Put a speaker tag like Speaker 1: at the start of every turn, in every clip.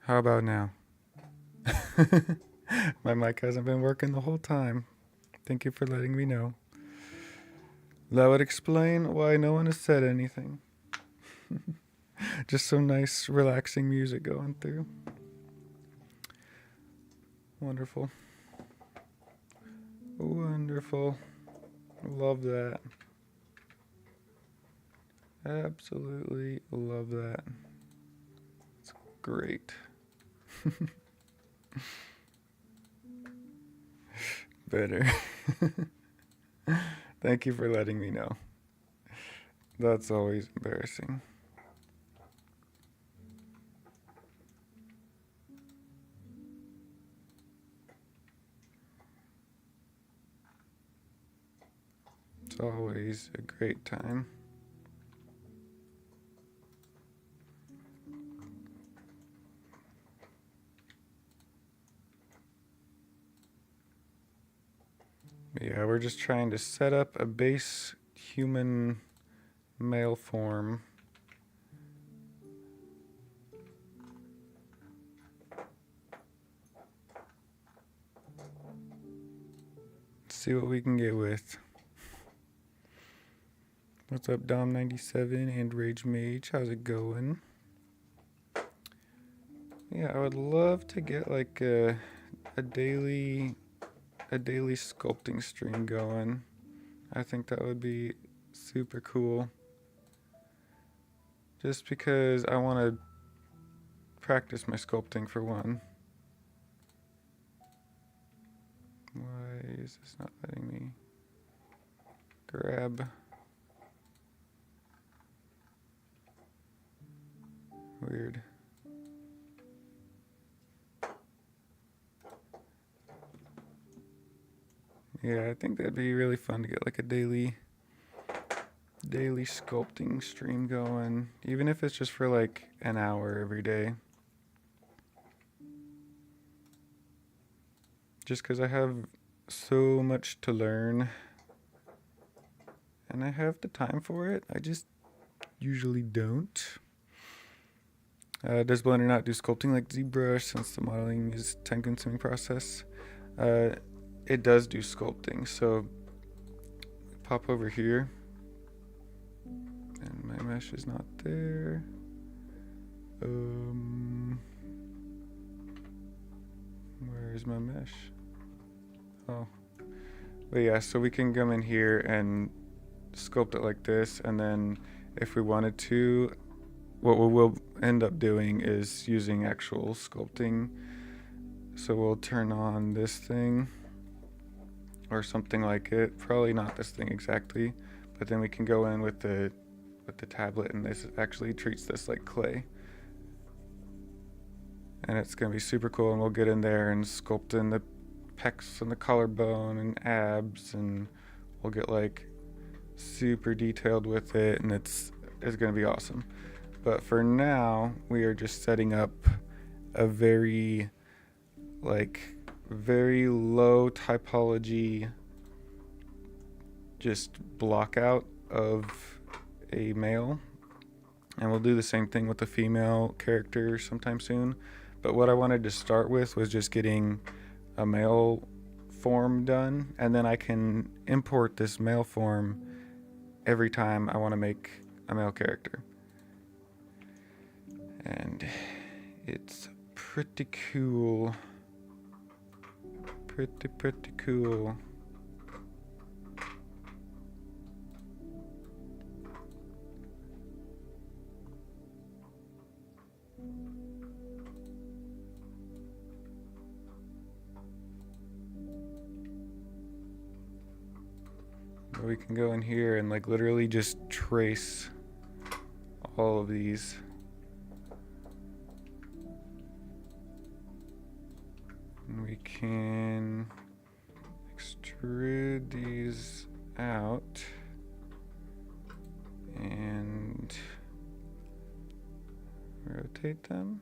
Speaker 1: How about now? My mic hasn't been working the whole time. Thank you for letting me know. That would explain why no one has said anything. Just some nice, relaxing music going through. Wonderful. Wonderful. Love that. Absolutely love that. It's great. Better. Thank you for letting me know. That's always embarrassing. It's always a great time. Yeah, we're just trying to set up a base human male form. See what we can get with. What's up, Dom97 and Rage Mage? How's it going? Yeah, I would love to get like a daily sculpting stream going. I think that would be super cool. Just because I want to practice my sculpting for one. Why is this not letting me grab? Weird. Yeah, I think that'd be really fun to get like a daily sculpting stream going, even if it's just for like an hour every day. Just because I have so much to learn and I have the time for it. I just usually don't. Does Blender not do sculpting like ZBrush since the modeling is time-consuming process? It does do sculpting, so pop over here. And my mesh is not there. Where is my mesh? Oh. But yeah, so we can come in here and sculpt it like this, and then if we wanted to, what we will end up doing is using actual sculpting. So we'll turn on this thing or something like it. Probably not this thing exactly, but then we can go in with the tablet, and this actually treats this like clay. And it's gonna be super cool, and we'll get in there and sculpt in the pecs and the collarbone and abs, and we'll get like super detailed with it, and it's gonna be awesome. But for now, we are just setting up a very low typology just block out of a male, and we'll do the same thing with the female character sometime soon. But what I wanted to start with was just getting a male form done, and then I can import this male form every time I want to make a male character. And it's pretty cool. Pretty cool. We can go in here and like literally just trace all of these. And we can extrude these out and rotate them.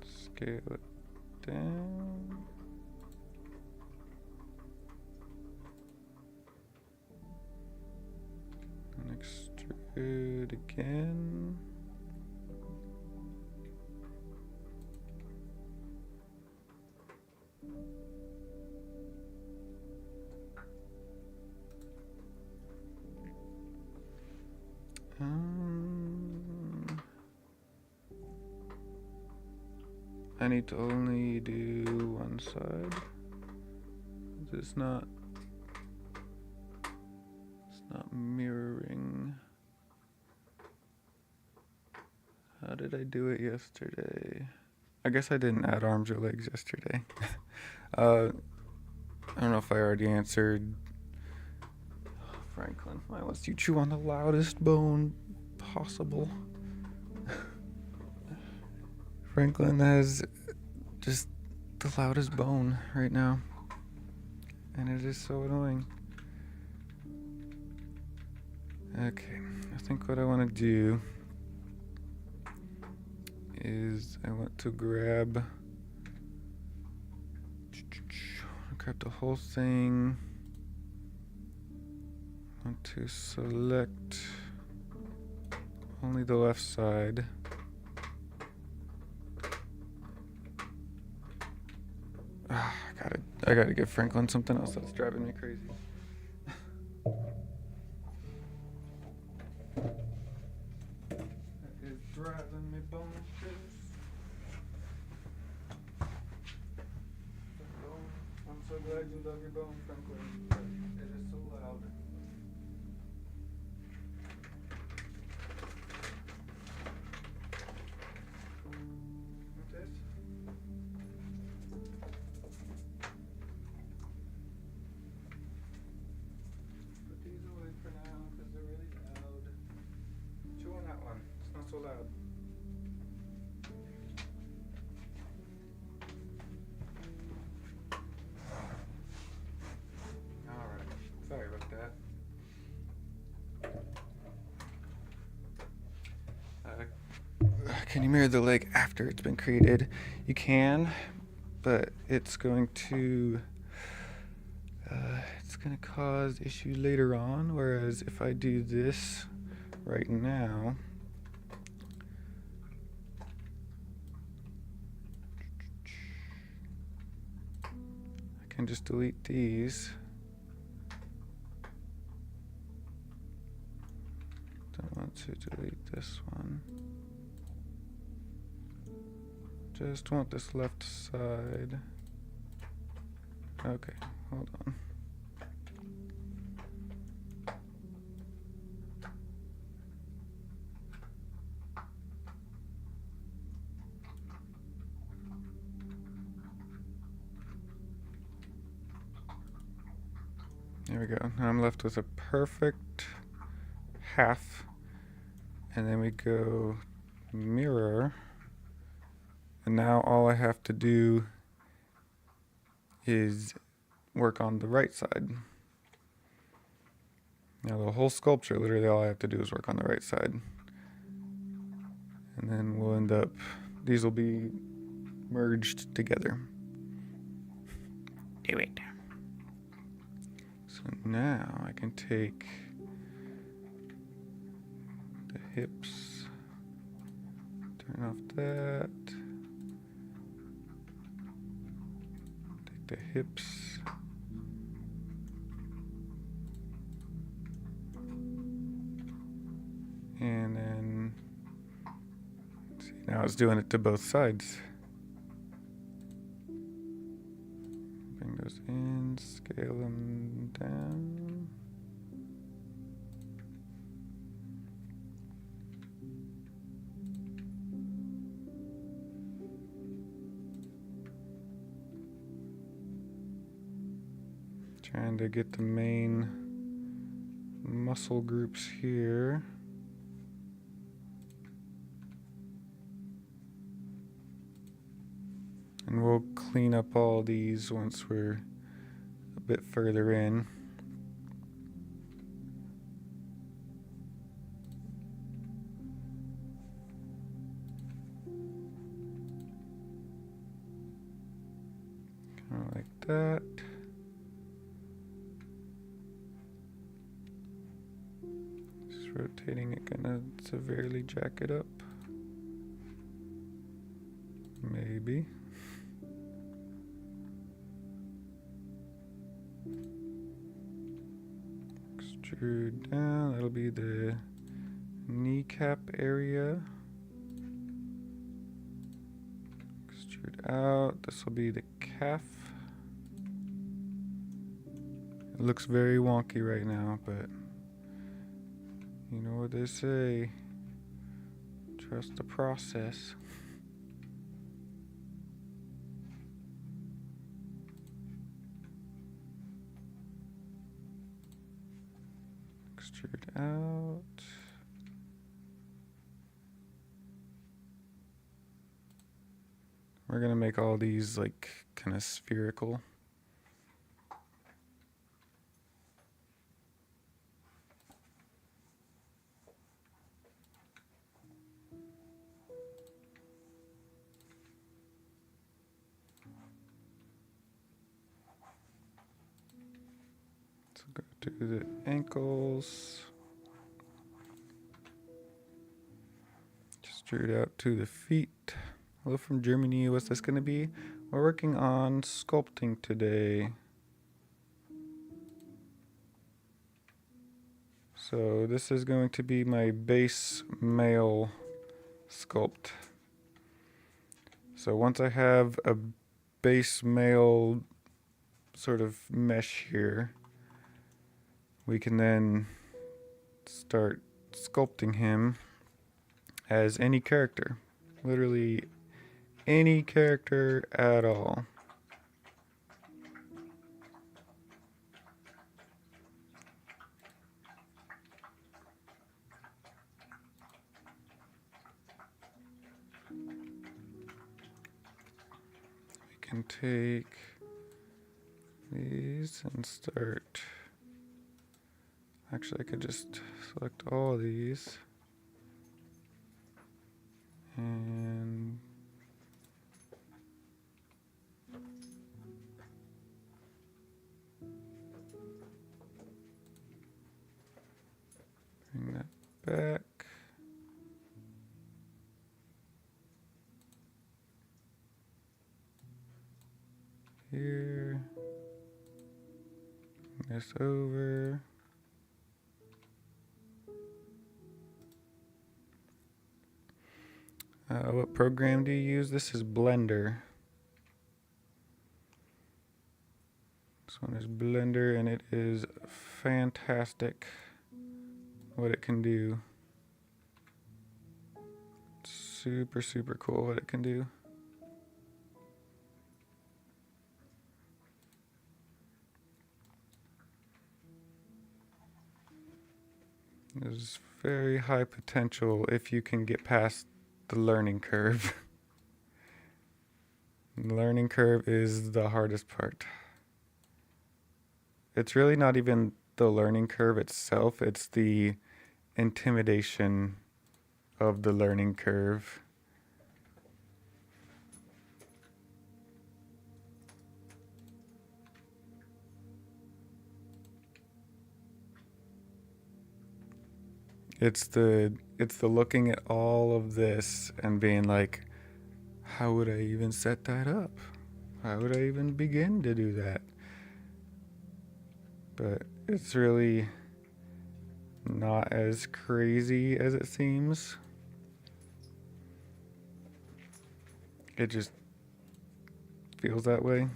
Speaker 1: Scale it down. And extrude again. I need to only do one side. It's not mirroring. How did I do it yesterday? I guess I didn't add arms or legs yesterday. I don't know if I already answered. Franklin, why must you chew on the loudest bone possible? Franklin has just the loudest bone right now, and it is so annoying. Okay, I think what I want to do is I want to grab the whole thing. I want to select only the left side. I gotta give Franklin something else that's driving me crazy. That is driving me bonkers. I'm so glad you love your bone, Franklin, but it is so loud. This? Put these away for now because they're really loud. Chew on that one. It's not so loud. Alright. Sorry about that. Can you mirror the leg after it's been created? You can, but it's going to cause issues later on. Whereas if I do this right now, I can just delete these. Don't want to delete this one. Just want this left side. Okay, hold on. There we go. Now I'm left with a perfect half. And then we go mirror. And now all I have to do is work on the right side. Now the whole sculpture, literally all I have to do is work on the right side. And then we'll end up, these will be merged together. Do it. So now I can take the hips, turn off that. The hips, and then see, now it's doing it to both sides. Bring those in, scale them down. Trying to get the main muscle groups here. And we'll clean up all these once we're a bit further in. Kind of like that. Rotating it, gonna severely jack it up. Maybe. Extrude down, that'll be the kneecap area. Extrude out. This will be the calf. It looks very wonky right now, but you know what they say. Trust the process. Extrude out. We're gonna make all these like kind of spherical. So go to the ankles. Extrude out to the feet. Hello from Germany. What's this gonna be? We're working on sculpting today. So this is going to be my base male sculpt. So once I have a base male sort of mesh here, we can then start sculpting him as any character. Literally any character at all. Can take these and start. Actually, I could just select all these and bring that back. Here, bring this over. What program do you use? This is Blender. This one is Blender, and it is fantastic what it can do. Super, super cool what it can do. There's very high potential if you can get past the learning curve. The learning curve is the hardest part. It's really not even the learning curve itself, it's the intimidation of the learning curve. It's the looking at all of this and being like, how would I even set that up? How would I even begin to do that? But it's really not as crazy as it seems. It just feels that way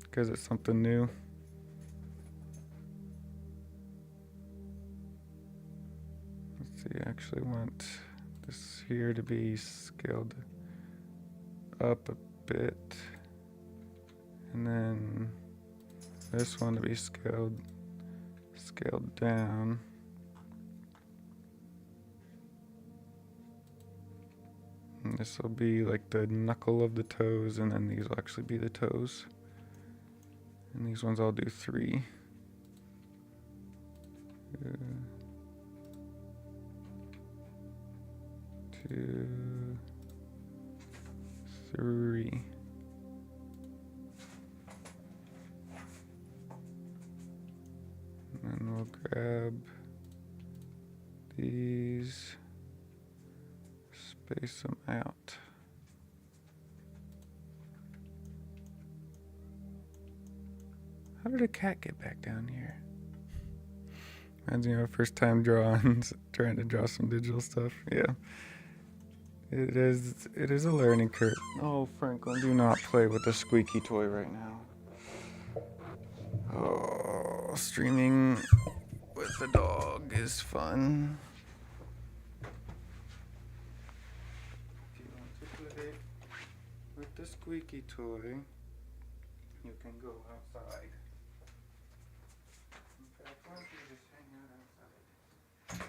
Speaker 1: because it's something new. Let's see, I actually want this here to be scaled up a bit, and then this one to be scaled down. And this will be like the knuckle of the toes, and then these will actually be the toes. And these ones I'll do 3. 2, 3. And then we'll grab these, space them out. How did a cat get back down here? Reminds me of my first time drawing, trying to draw some digital stuff. Yeah. It is a learning curve. Oh, Franklin, do not play with the squeaky toy right now. Oh, streaming with the dog is fun. If you want to play with the squeaky toy, you can go outside. In fact, why don't you just hang out outside?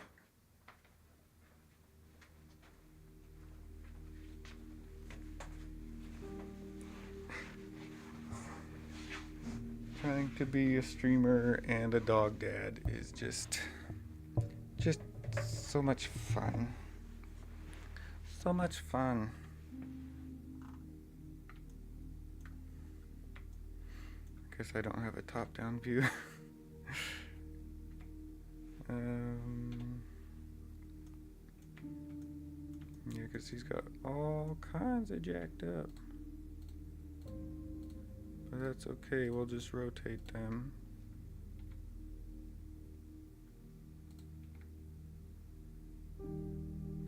Speaker 1: Trying to be a streamer and a dog dad is just so much fun. So much fun. Guess I don't have a top-down view. Yeah, because he's got all kinds of jacked up. But that's okay, we'll just rotate them.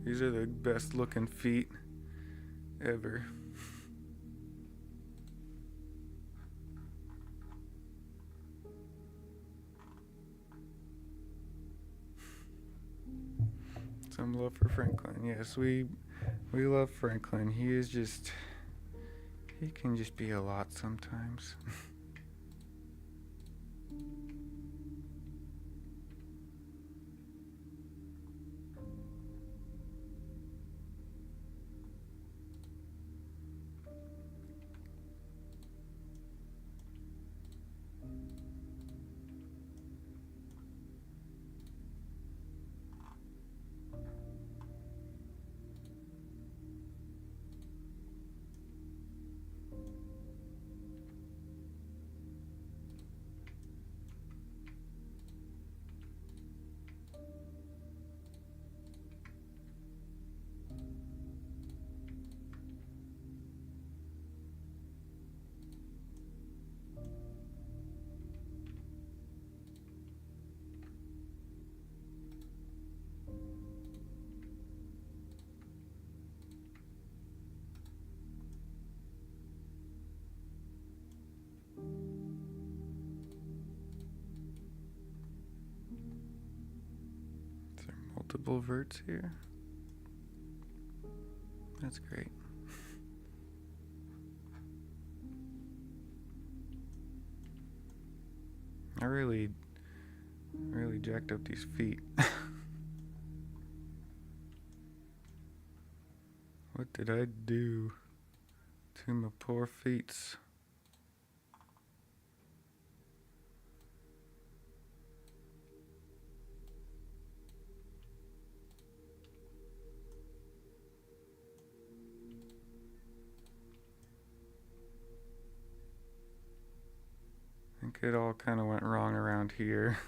Speaker 1: These are the best looking feet ever. Some love for Franklin. Yes, we love Franklin. He can just be a lot sometimes. Is there multiple verts here? That's great. I really jacked up these feet. What did I do to my poor feet? I think it all kind of went wrong around here.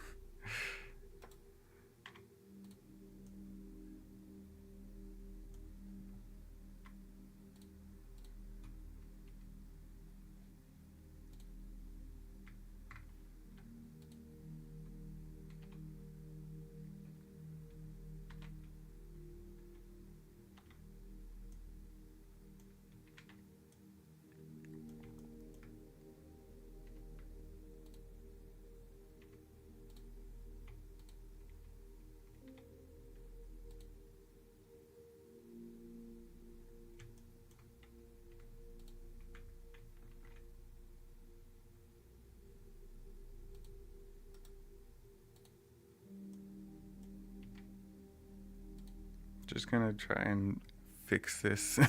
Speaker 1: Just gonna try and fix this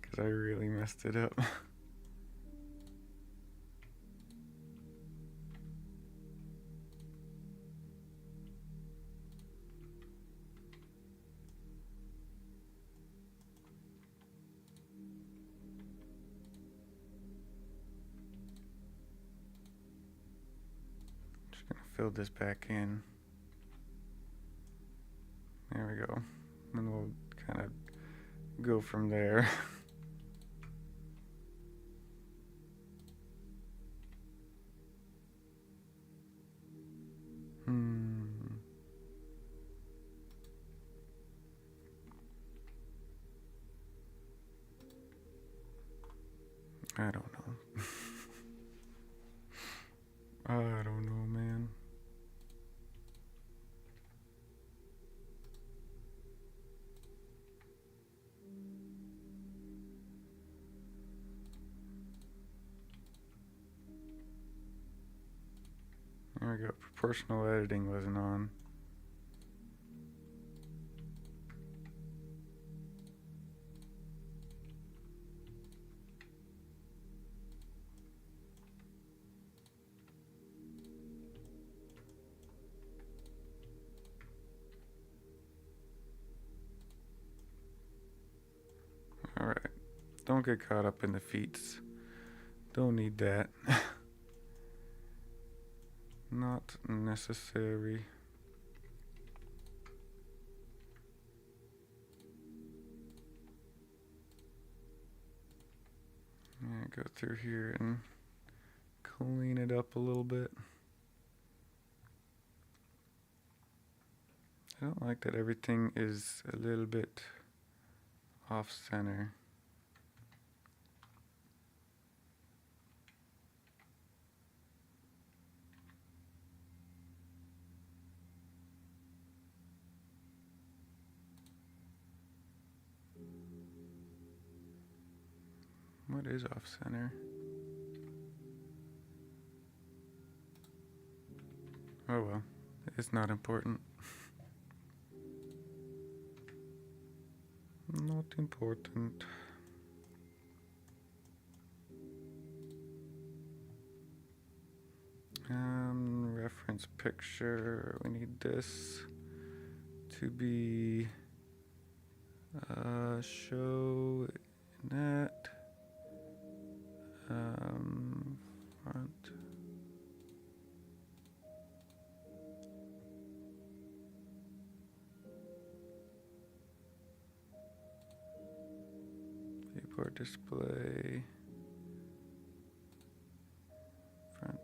Speaker 1: because I really messed it up. Just gonna fill this back in. There we go. And we'll kind of go from there. I don't know. I don't know, man. There we go. Proportional editing wasn't on. Alright. Don't get caught up in the feats. Don't need that. Not necessary. Yeah, go through here and clean it up a little bit. I don't like that everything is a little bit off center. What is off center? Oh well, it's not important. Not important. Reference picture. We need this to be show net front. Viewport display front.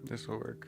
Speaker 1: This will work.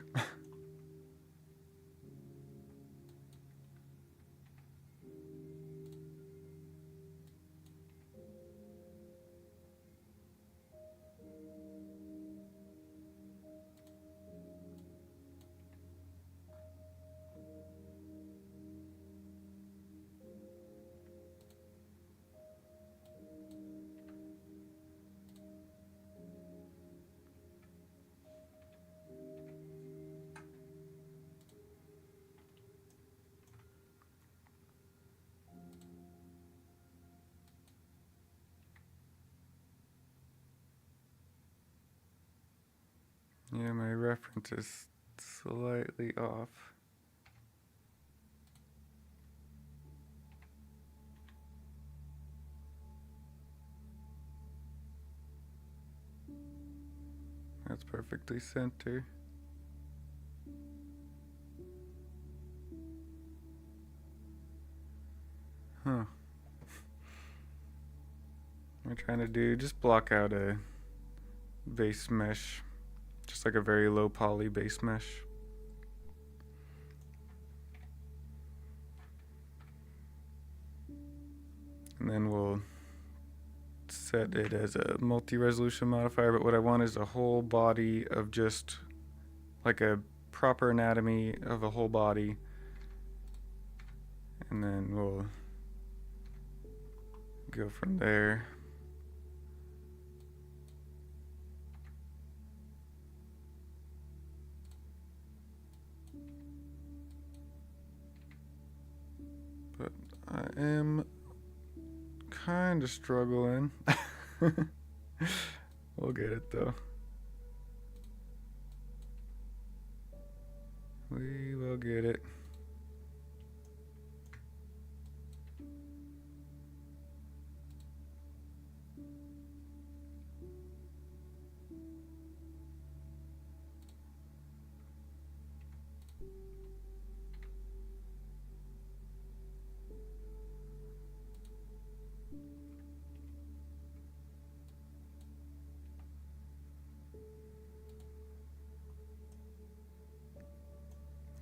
Speaker 1: Yeah, my reference is slightly off. That's perfectly center. Huh. What I'm trying to do, just block out a base mesh. Just like a very low poly base mesh. And then we'll set it as a multi-resolution modifier, but what I want is a whole body of just like a proper anatomy of a whole body. And then we'll go from there. But I am kind of struggling. We'll get it though. We will get it.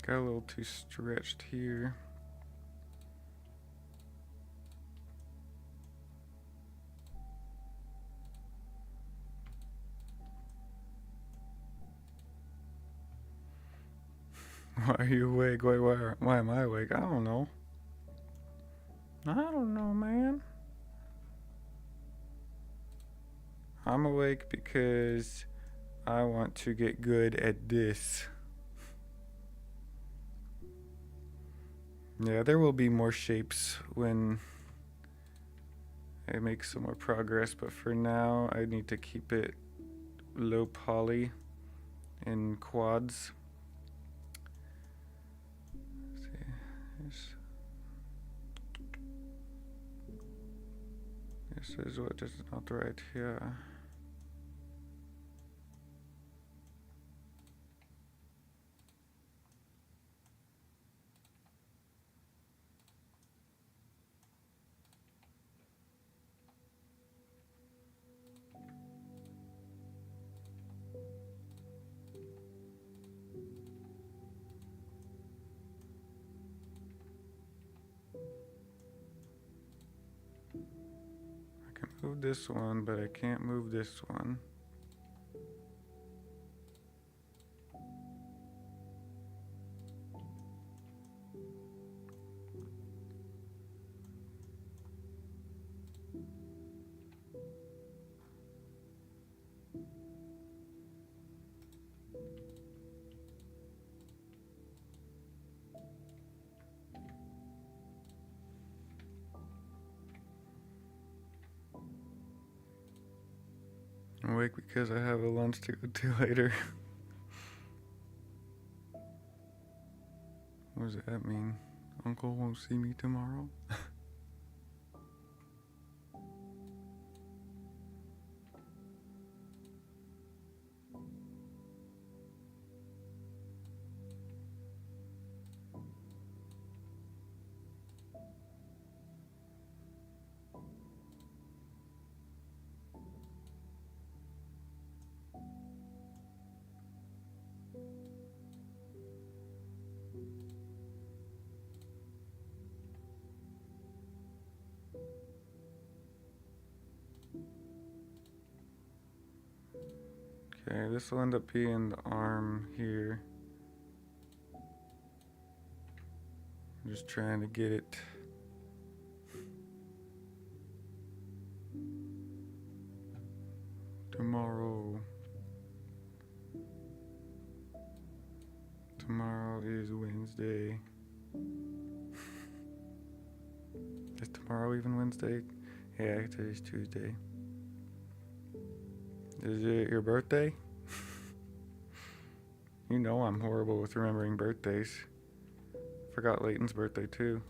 Speaker 1: Got a little too stretched here. Why are you awake? Why am I awake? I don't know. I don't know, man. I'm awake because I want to get good at this. Yeah, there will be more shapes when I make some more progress, but for now I need to keep it low poly in quads. Let's see. This is what is not right here. I can move this one, but I can't move this one. I'm awake because I have a lunch to go to later. What does that mean? Uncle won't see me tomorrow? 'Kay, this will end up being the arm here. I'm just trying to get it. Tomorrow is Wednesday. Is tomorrow even Wednesday? Yeah, today's Tuesday. Is it your birthday? You know I'm horrible with remembering birthdays. Forgot Leighton's birthday too.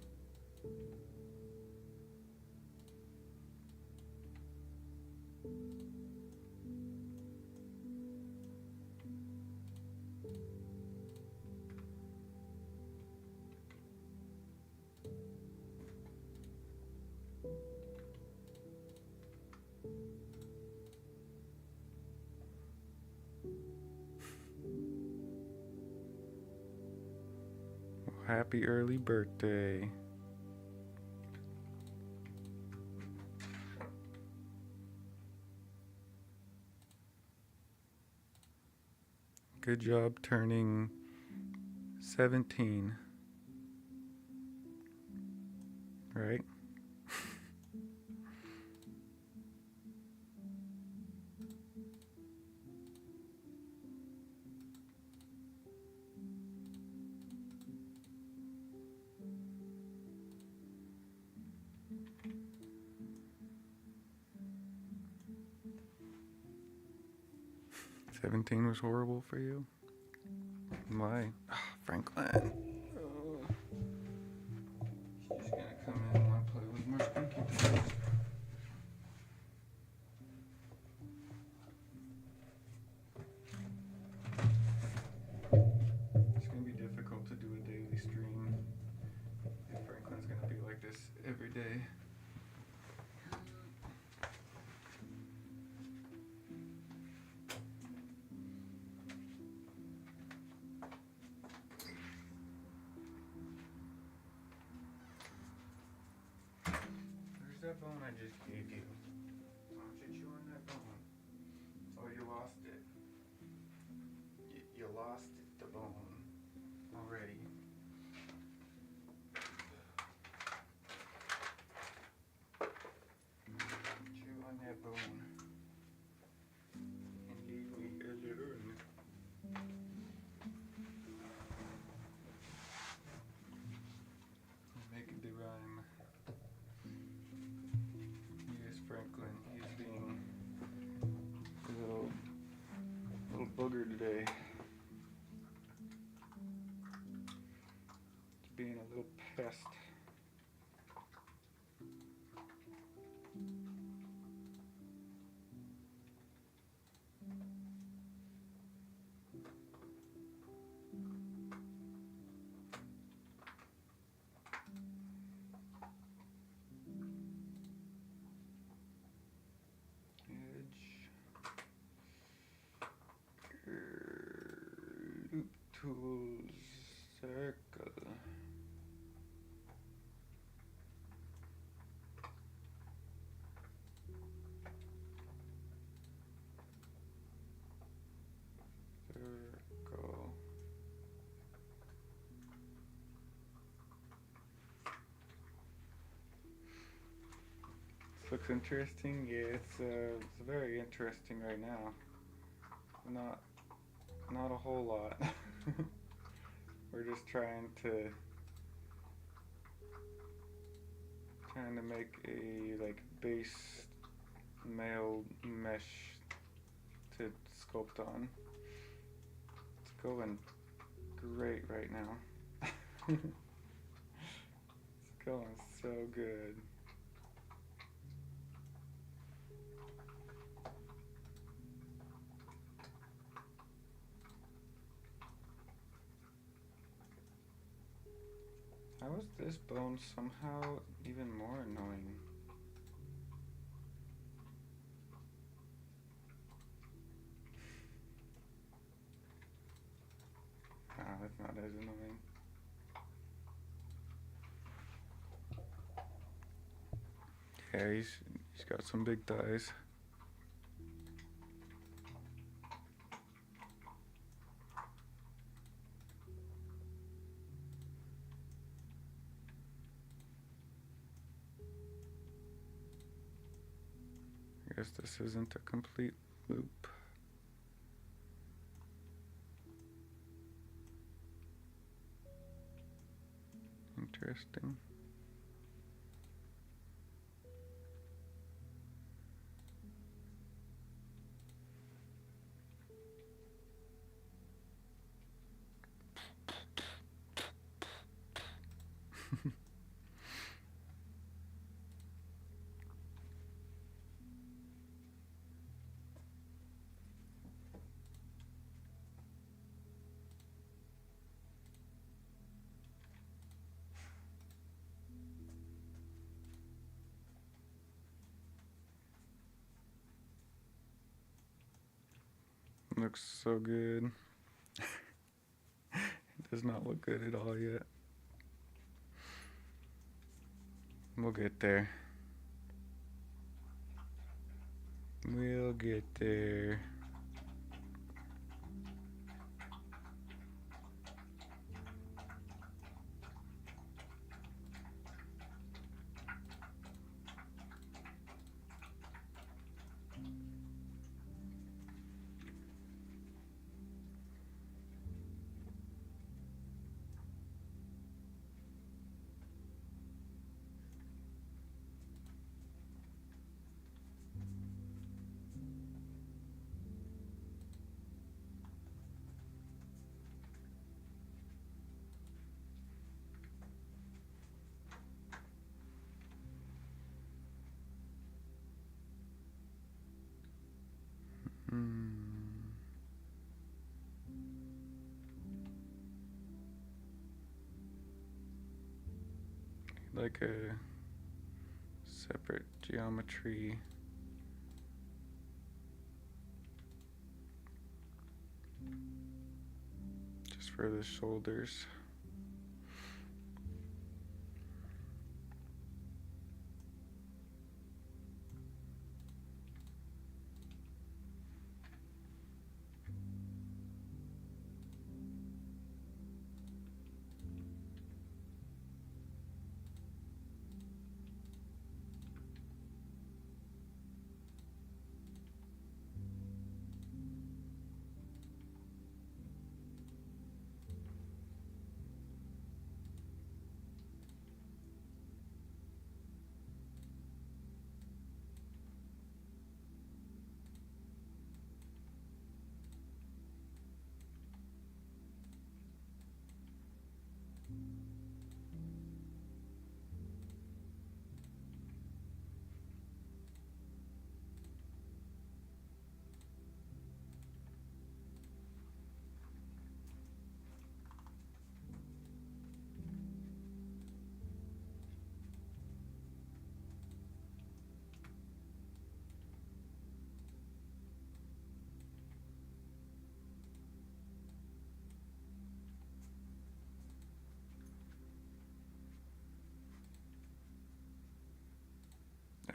Speaker 1: Happy early birthday. Good job turning 17. Right? "17 was horrible for you? Why?" Franklin. She's just gonna come in and want to play with more skunky toys. It's gonna be difficult to do a daily stream if Franklin's gonna be like this every day. I just gave you. Why don't you chew on that bone? Oh, you lost it. You lost the bone already. Chew on that bone. And leave me alone. Make the rhyme. Here's Franklin. He's being a little booger today. He's being a little pest. Loop tools, circle. Circle. This looks interesting. Yeah, it's very interesting right now. Not a whole lot. We're just trying to make a like base male mesh to sculpt on. It's going great right now. It's going so good. How is this bone somehow even more annoying? Ah, that's not as annoying. Yeah, he's got some big thighs. I guess this isn't a complete loop. Interesting. Looks so good. It does not look good at all yet. We'll get there. We'll get there. Like a separate geometry. Just for the shoulders.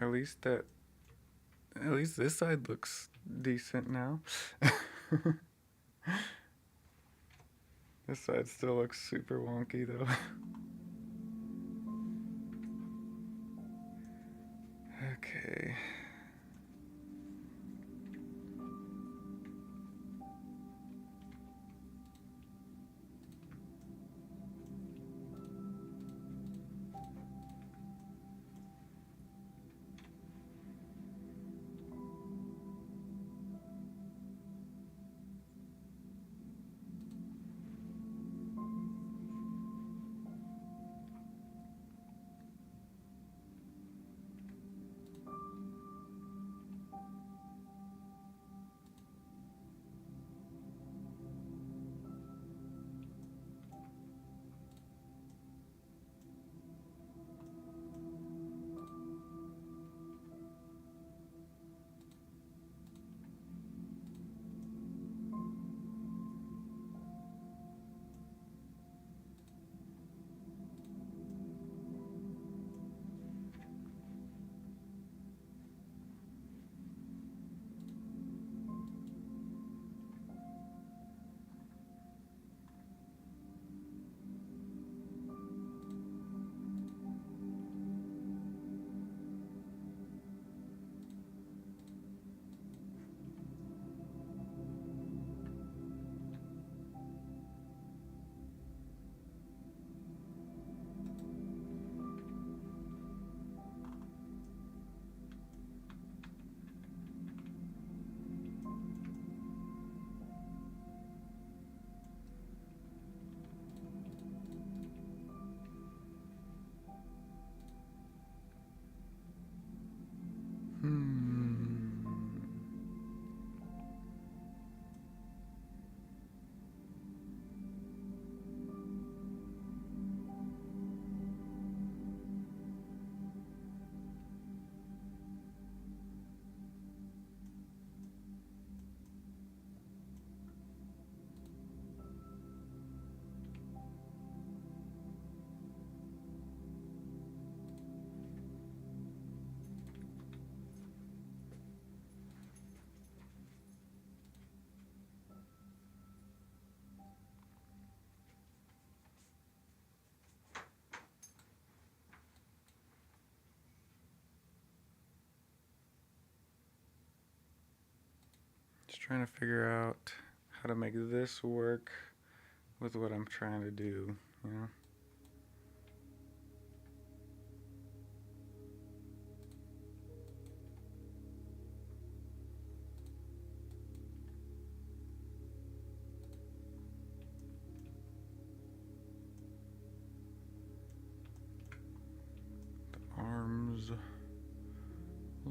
Speaker 1: At least that, at least this side looks decent now. This side still looks super wonky though. Okay. Just trying to figure out how to make this work with what I'm trying to do, you know?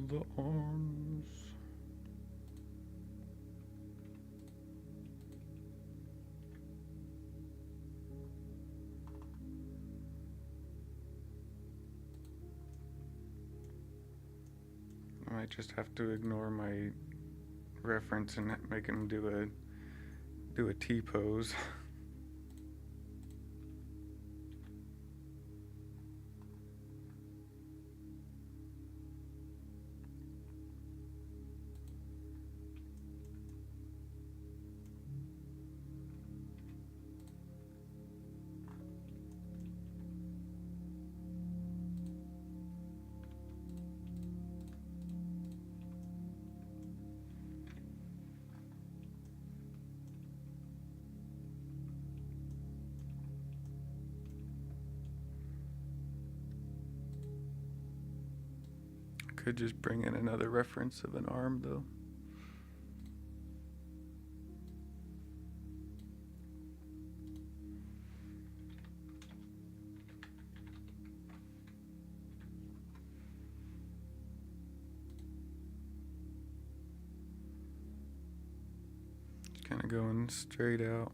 Speaker 1: The arms. I might just have to ignore my reference and make him do a T pose. Could just bring in another reference of an arm though. Kind of going straight out.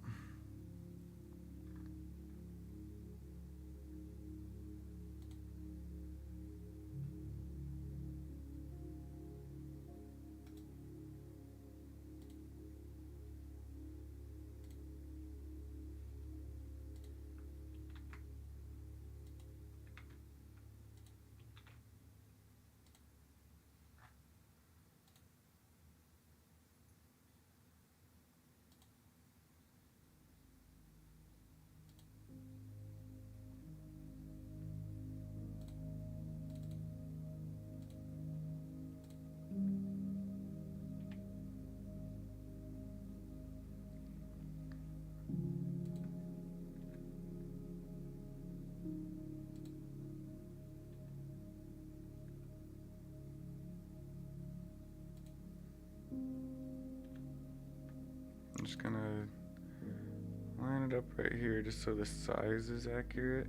Speaker 1: just gonna line it up right here just so the size is accurate.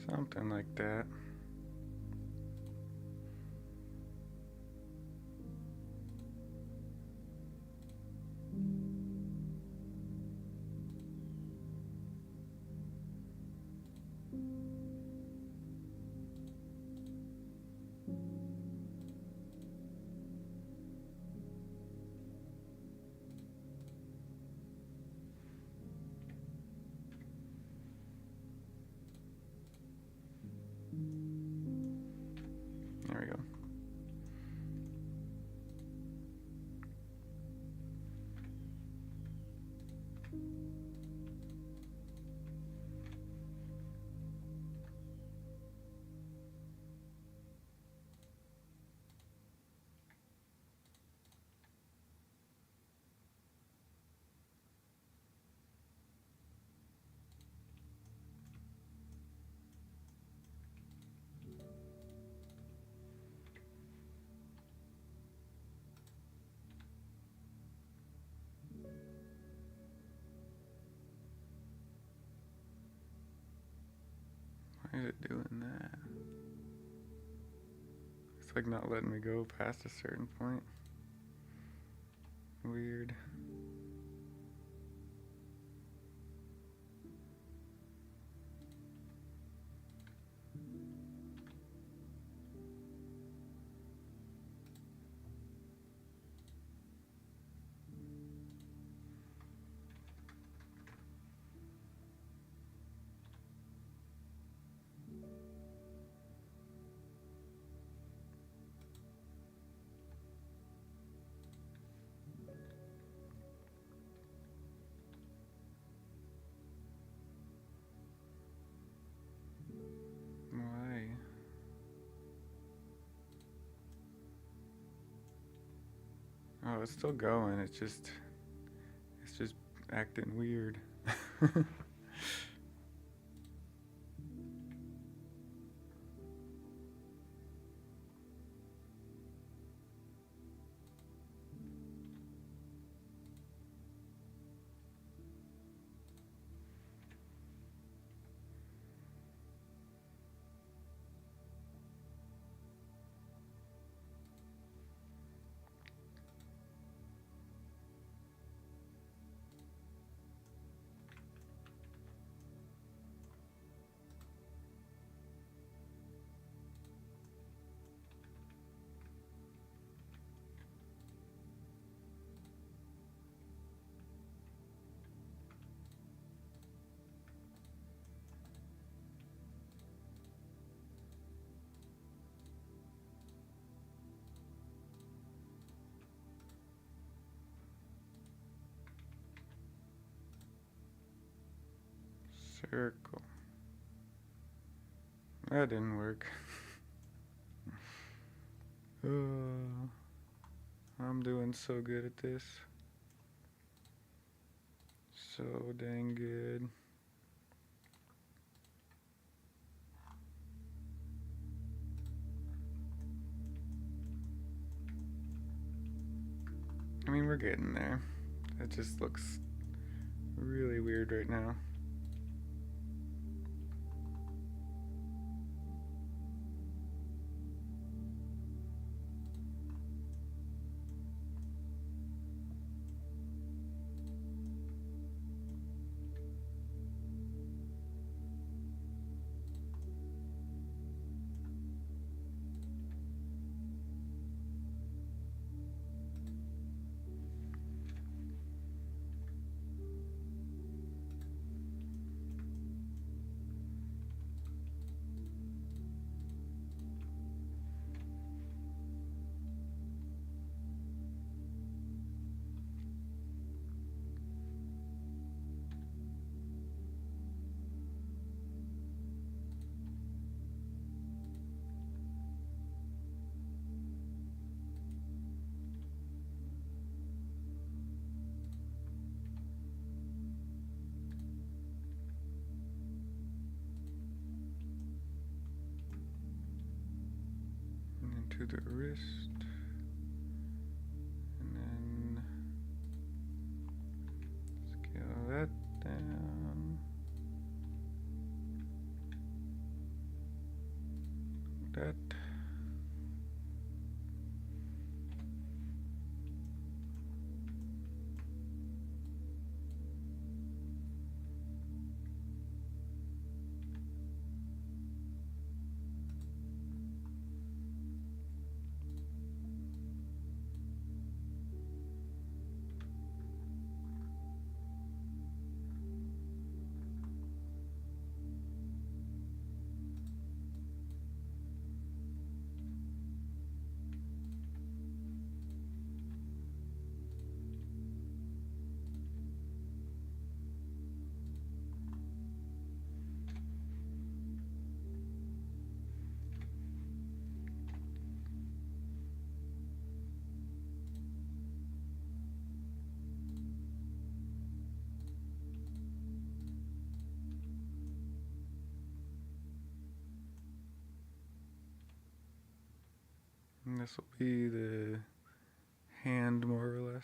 Speaker 1: Something like that. There we go. Why is it doing that? It's like not letting me go past a certain point. Weird. Why? Oh, it's still going. It's just acting weird. Circle. That didn't work. I'm doing so good at this. So dang good. I mean, we're getting there. It just looks really weird right now. the wrist. And then scale that down. That. And this will be the hand, more or less.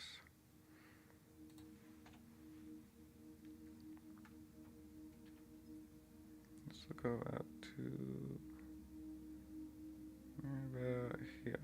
Speaker 1: This will go out to about here.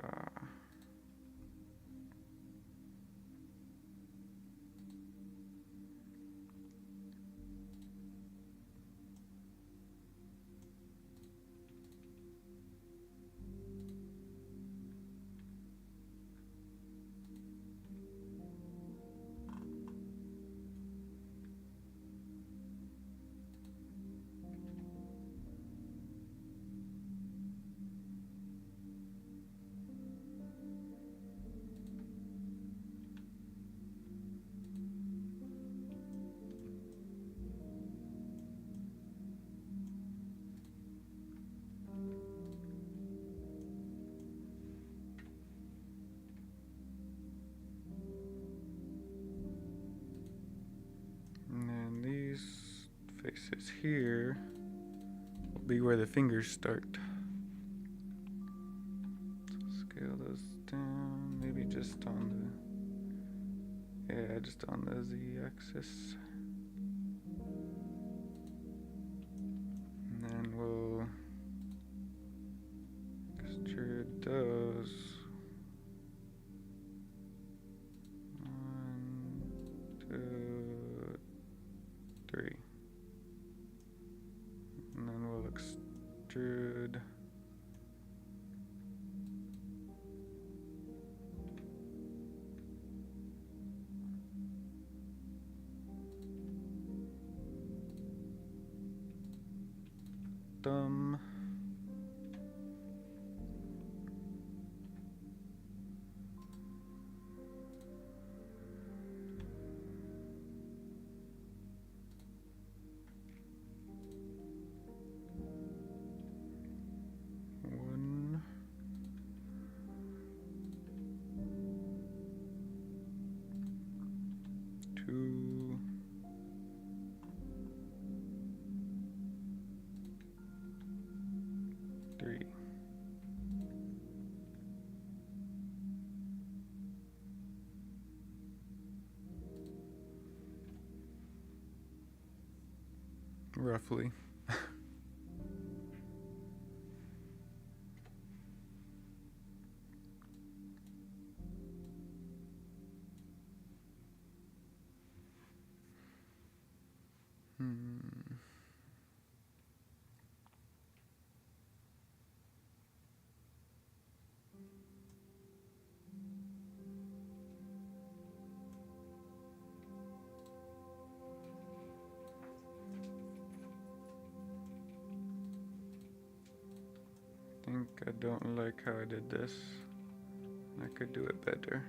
Speaker 1: And then these faces here will be where the fingers start. So scale those down, maybe just on the, yeah, just on the z-axis. And then we'll extrude those. 1, 2, 3. And then we'll extrude thumb. One. 2. 3. Roughly. I think I don't like how I did this. I could do it better.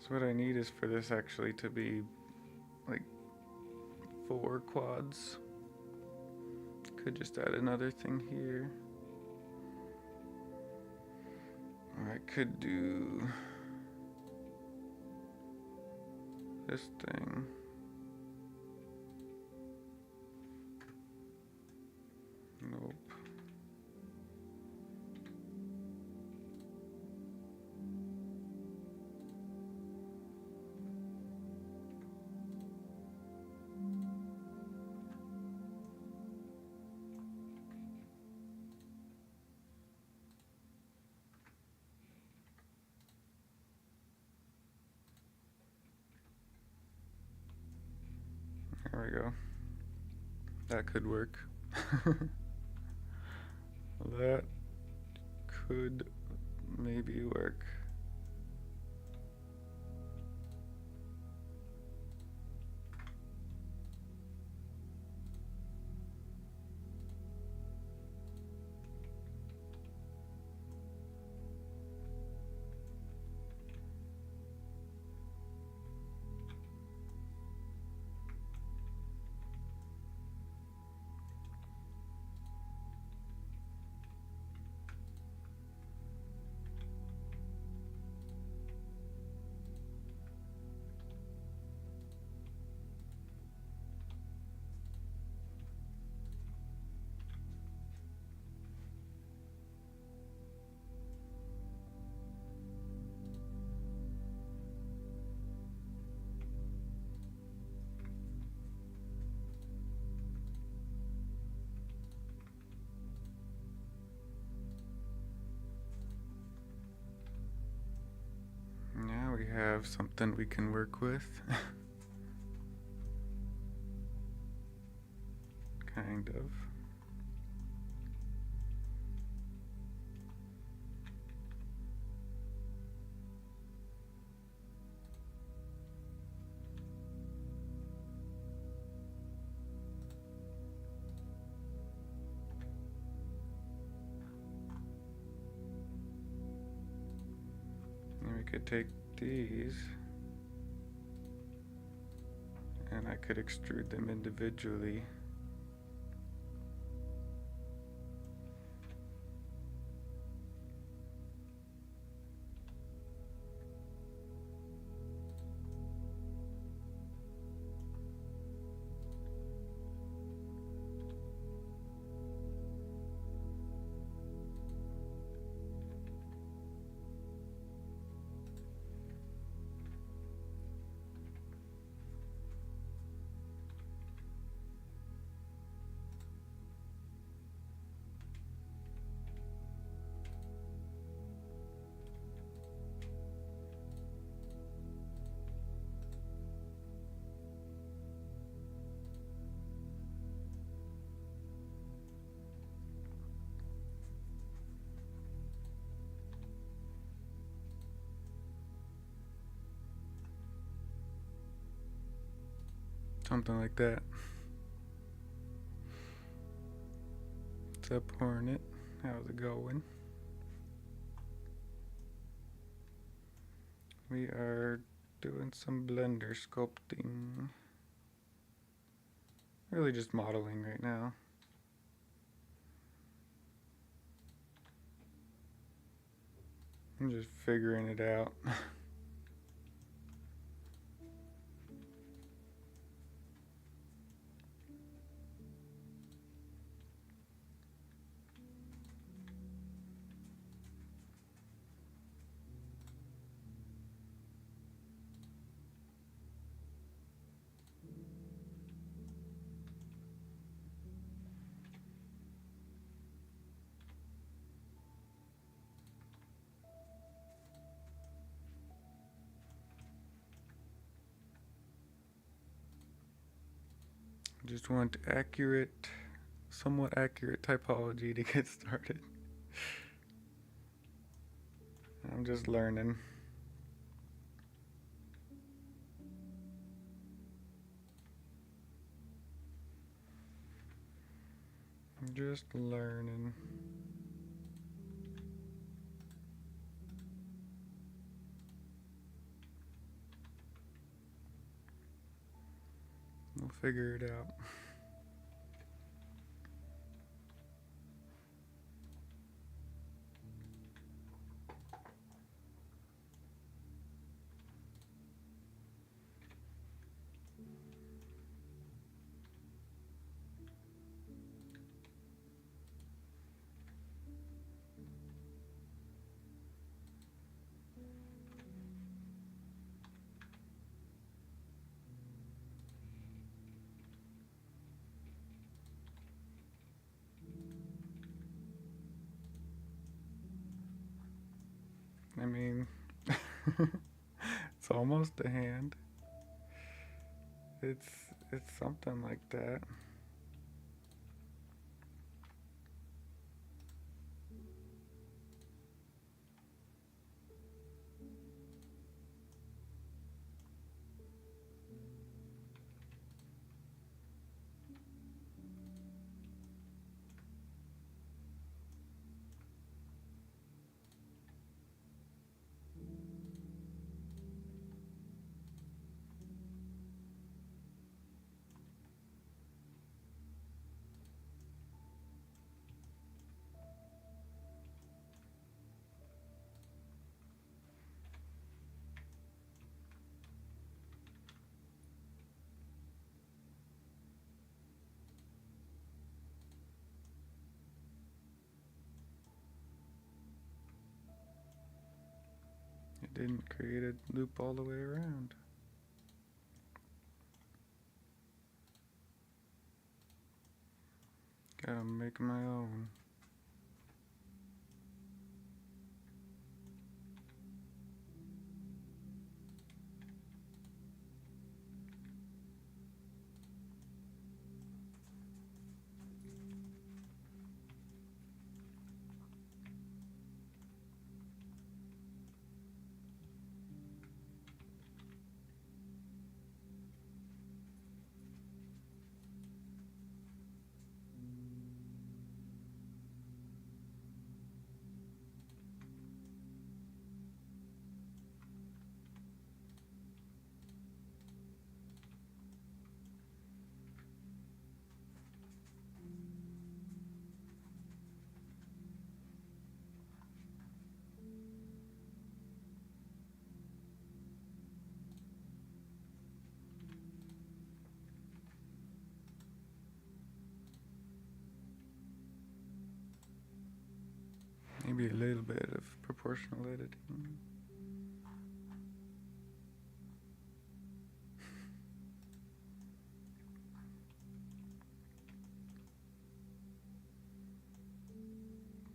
Speaker 1: So what I need is for this actually to be like 4 quads. Could just add another thing here. Or I could do this thing. Nope. There we go. That could work. That could maybe work. Now we have something we can work with. Kind of. And we could take these and I could extrude them individually. Something like that. What's up, Hornet? How's it going? We are doing some blender sculpting. Really just modeling right now. I'm just figuring it out. Just want accurate, somewhat accurate typology to get started. I'm just learning. I'm just learning. We'll figure it out. I mean, it's almost a hand. It's it's something like that. It didn't create a loop all the way around. Gotta make my own. Maybe a little bit of proportional editing.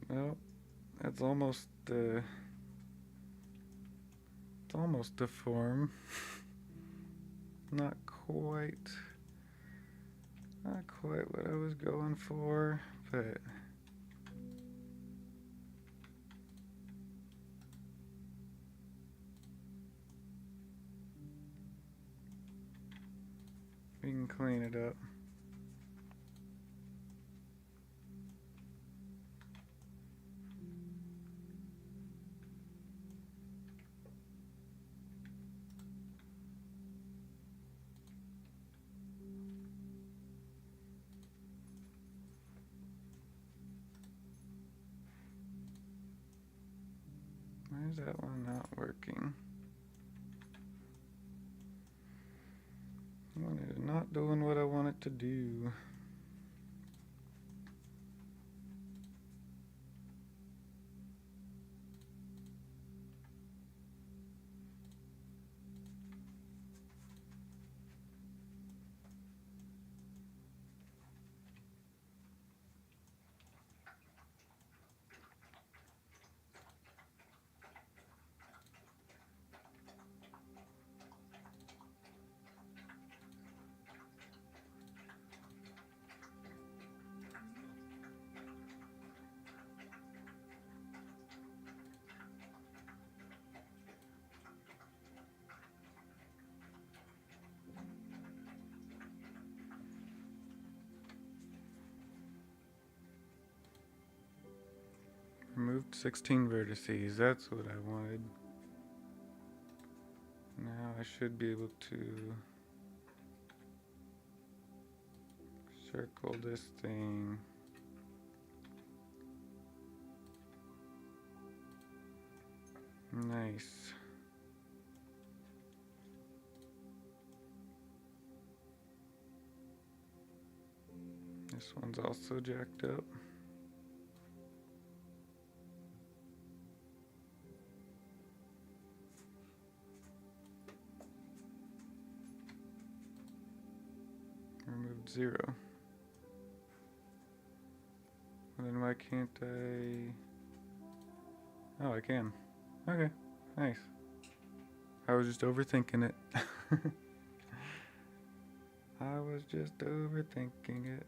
Speaker 1: Well, that's almost it's almost the form. Not quite what I was going for, but we can clean it up. Why is that one not working? It is not doing what I want it to do. Removed 16 vertices, that's what I wanted. Now I should be able to circle this thing. Nice. This one's also jacked up. Removed 0. Well, then why can't I? Oh, I can. Okay, nice. I was just overthinking it. I was just overthinking it.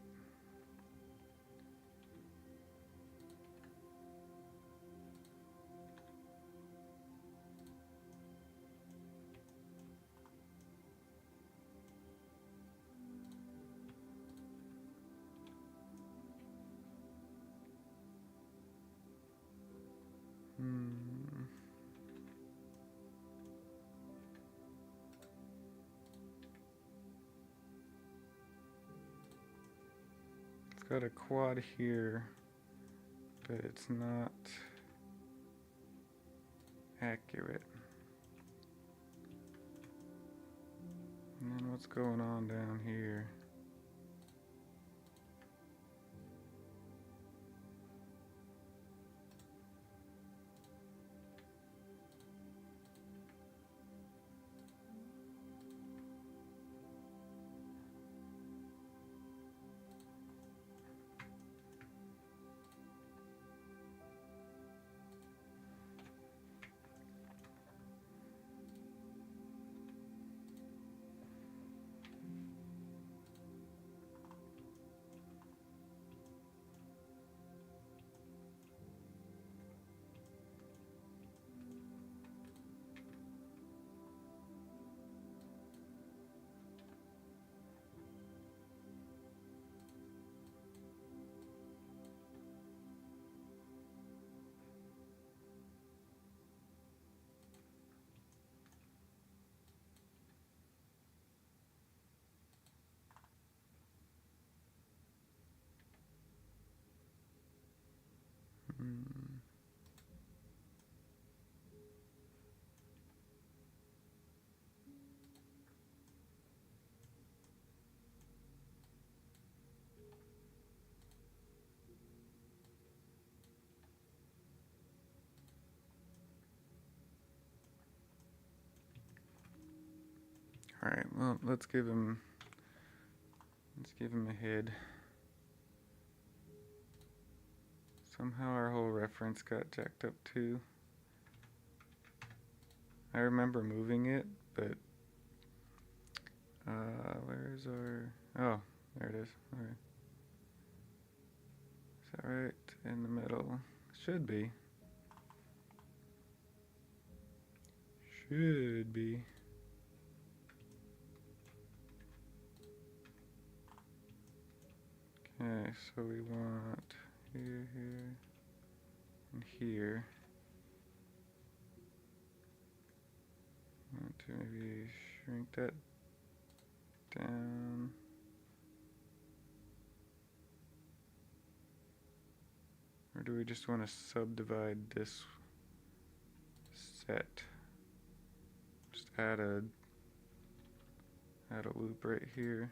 Speaker 1: It's got a quad here, but it's not accurate. And then what's going on down here? All right, well, let's give him a head. Somehow our whole reference got jacked up too. I remember moving it, but where's our, oh, there it is. All right. Is that right in the middle? Should be. Should be. Okay, so we want here, here, and here. I want to maybe shrink that down. Or do we just want to subdivide this set? Just add a loop right here.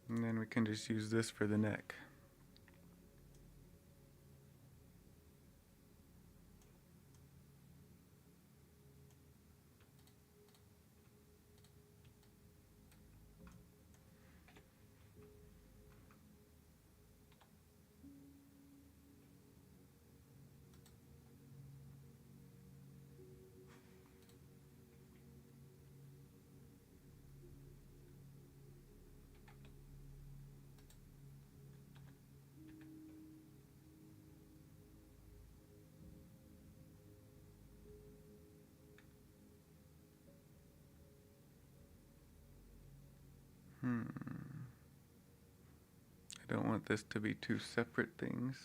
Speaker 1: And then we can just use this for the neck. I don't want this to be two separate things.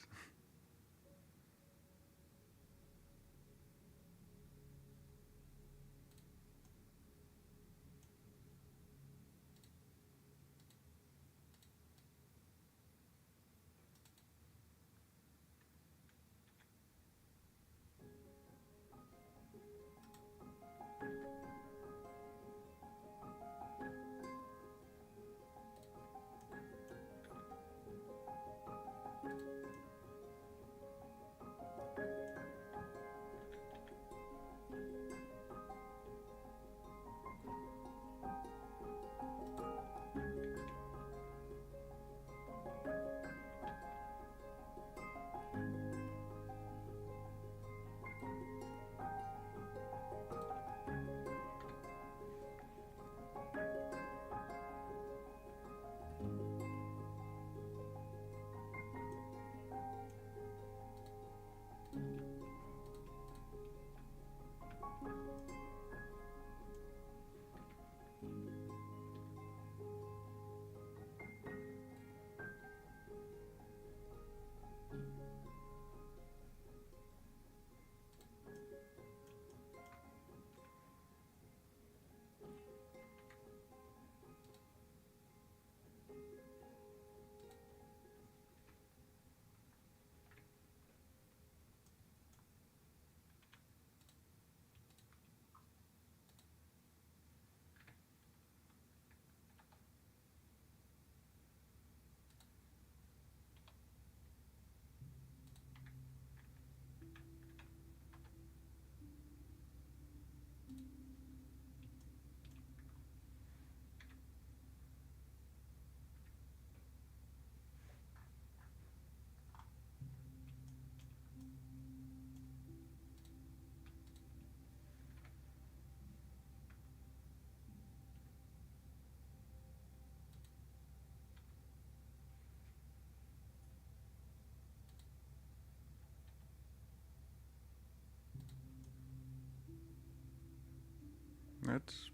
Speaker 1: That's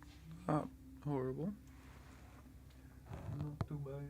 Speaker 1: not horrible.
Speaker 2: Not too bad.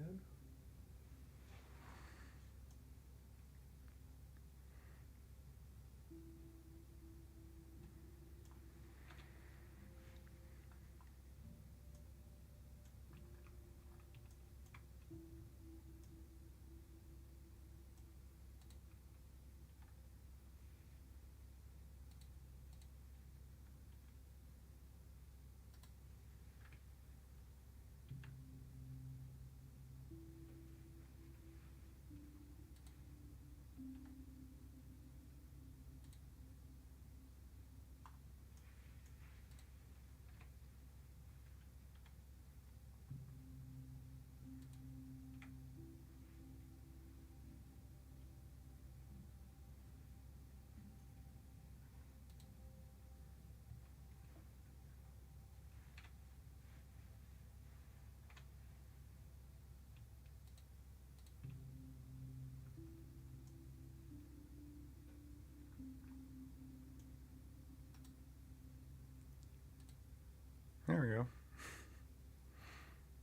Speaker 1: There we go.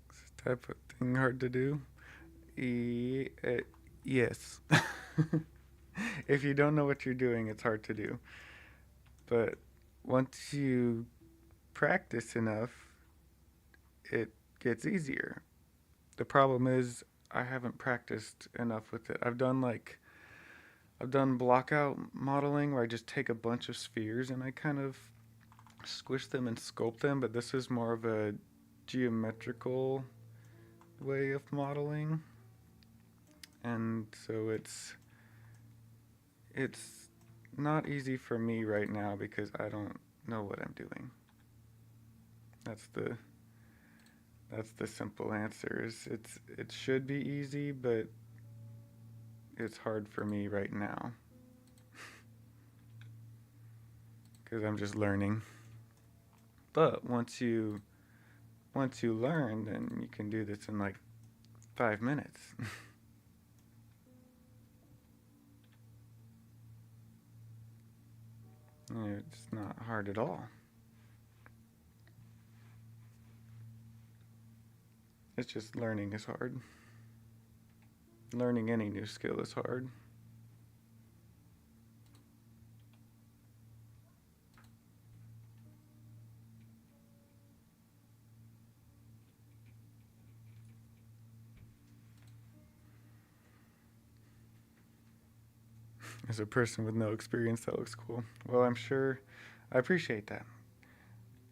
Speaker 1: Is this type of thing hard to do? Yes. If you don't know what you're doing, it's hard to do. But once you practice enough, it gets easier. The problem is I haven't practiced enough with it. I've done blockout modeling where I just take a bunch of spheres and I kind of squish them and sculpt them, but this is more of a geometrical way of modeling. And so it's not easy for me right now because I don't know what I'm doing. That's the simple answer. Is it should be easy, but it's hard for me right now because I'm just learning. But once you learn, then you can do this in like 5 minutes. It's not hard at all. It's just learning is hard. Learning any new skill is hard. As a person with no experience, that looks cool. Well, I'm sure I appreciate that.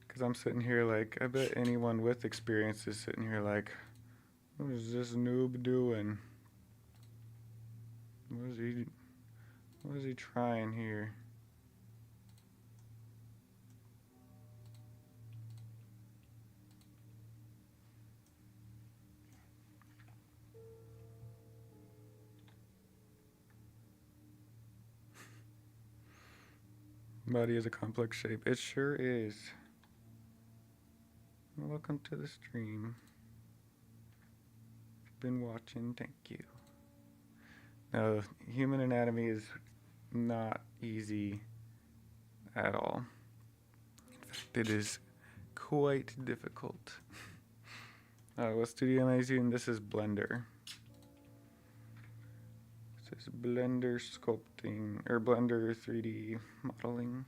Speaker 1: Because I'm sitting here like, I bet anyone with experience is sitting here like, what is this noob doing? What is he trying here? Body is a complex shape. It sure is. Welcome to the stream. Been watching, thank you. Now, human anatomy is not easy at all. In fact, it is quite difficult. What studio am I using? This is Blender. This is Blender Sculpting, or Blender 3D Modeling.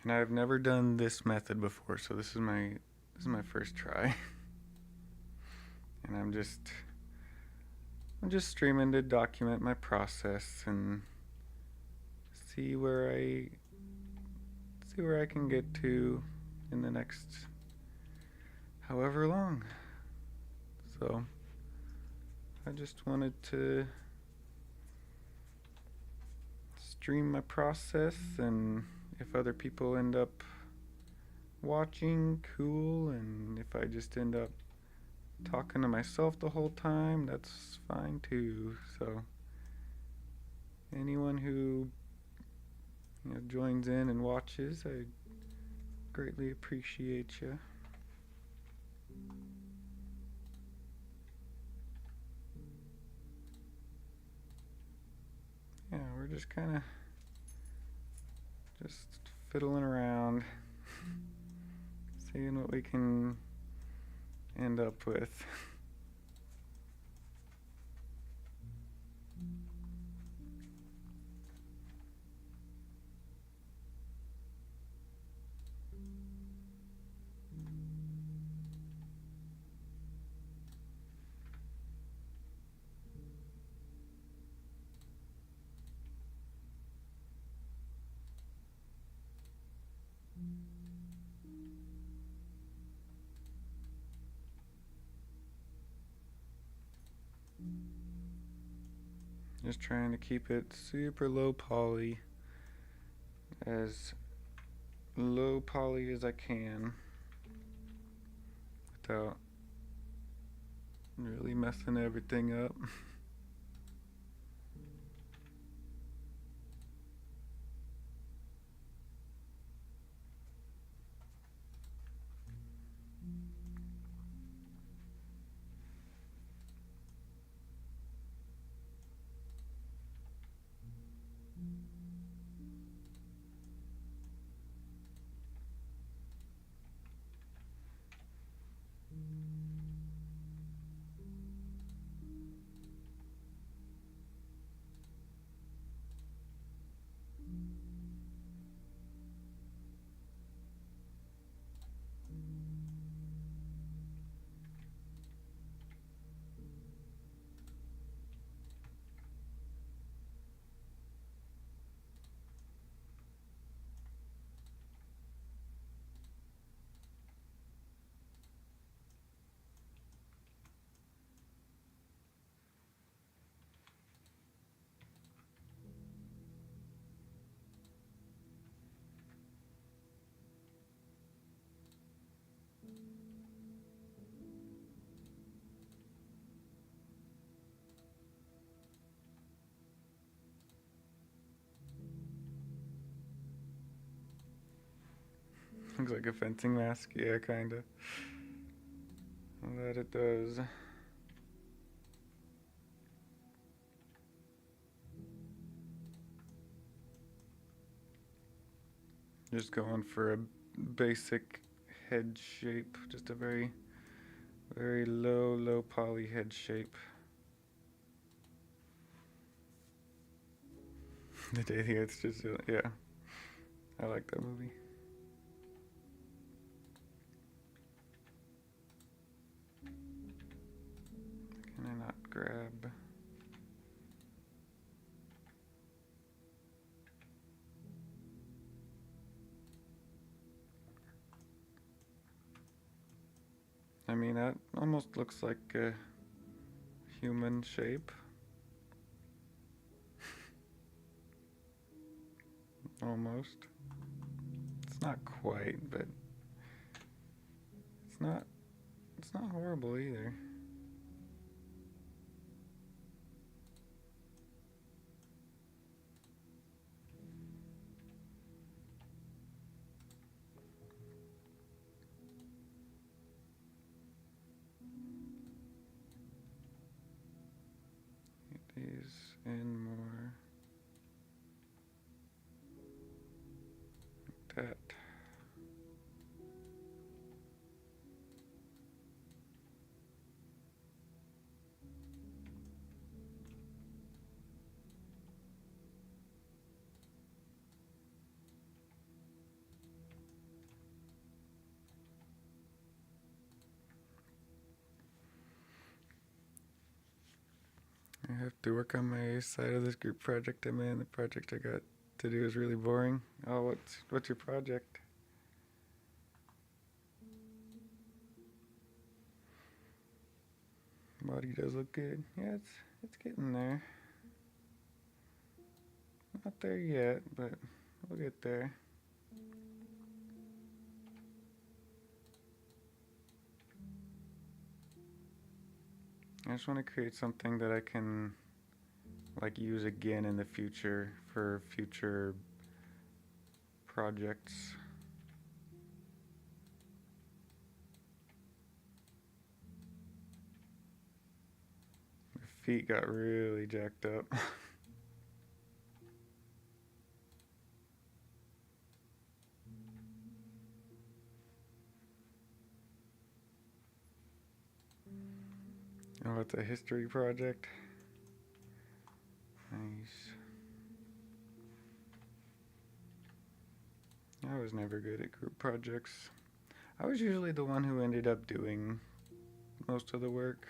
Speaker 1: And I've never done this method before, so this is my first try. And I'm just streaming to document my process and see where I can get to in the next however long. So I just wanted to stream my process, and if other people end up watching, cool, and if I just end up talking to myself the whole time, that's fine too. So anyone who joins in and watches, I greatly appreciate you. Yeah, we're just kind of just fiddling around, seeing what we can end up with. Just trying to keep it super low poly, as low poly as I can, without really messing everything up. Looks like a fencing mask. Yeah, kinda. That it does. Just going for a basic head shape. Just a very, very low poly head shape. The Day the Earth's just, yeah. I like that movie. Can I not grab? I mean, that almost looks like a human shape. Almost. It's not quite, but it's not horrible either. Get these in more. Like that. I have to work on my side of this group project I'm in. The project I got to do is really boring. Oh, what's your project? Body does look good. Yeah, it's getting there. Not there yet, but we'll get there. I just want to create something that I can like use again in the future for future projects. My feet got really jacked up. Oh, it's a history project. Nice. I was never good at group projects. I was usually the one who ended up doing most of the work.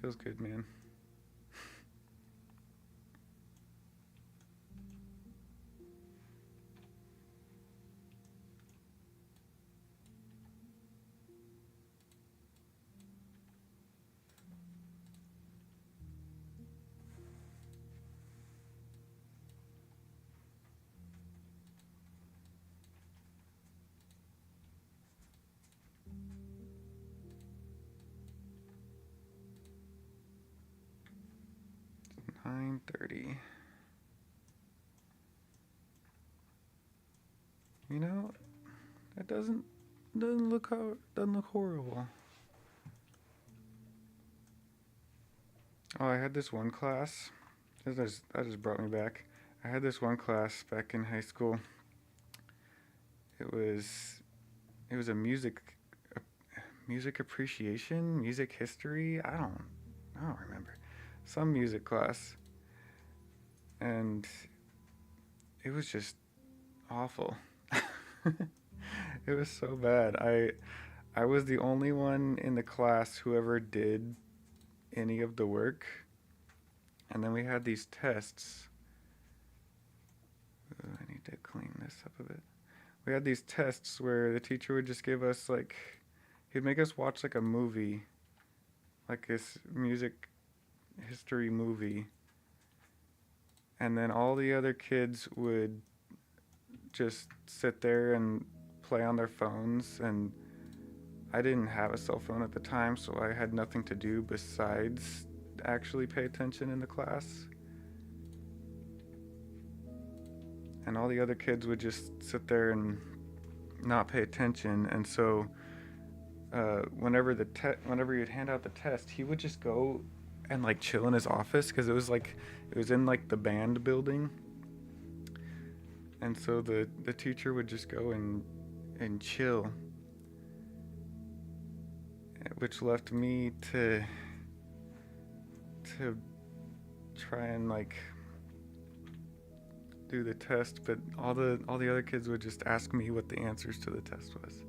Speaker 1: Feels good, man. It's 9:30. You know, that doesn't look horrible. Oh, I had this one class. That just brought me back. I had this one class back in high school. It was a music appreciation, music history. I don't remember. Some music class, and it was just awful. It was so bad. I was the only one in the class who ever did any of the work. And then we had these tests. Ooh, I need to clean this up a bit. We had these tests where the teacher would just give us he'd make us watch like a movie, like this music history movie. And then all the other kids would just sit there and play on their phones, and I didn't have a cell phone at the time, so I had nothing to do besides actually pay attention in the class. and all the other kids would just sit there and not pay attention. And so whenever you'd hand out the test, he would just go and like chill in his office because it was in like the band building, and so the teacher would just go and chill, which left me to try and like do the test, but all the other kids would just ask me what the answers to the test was.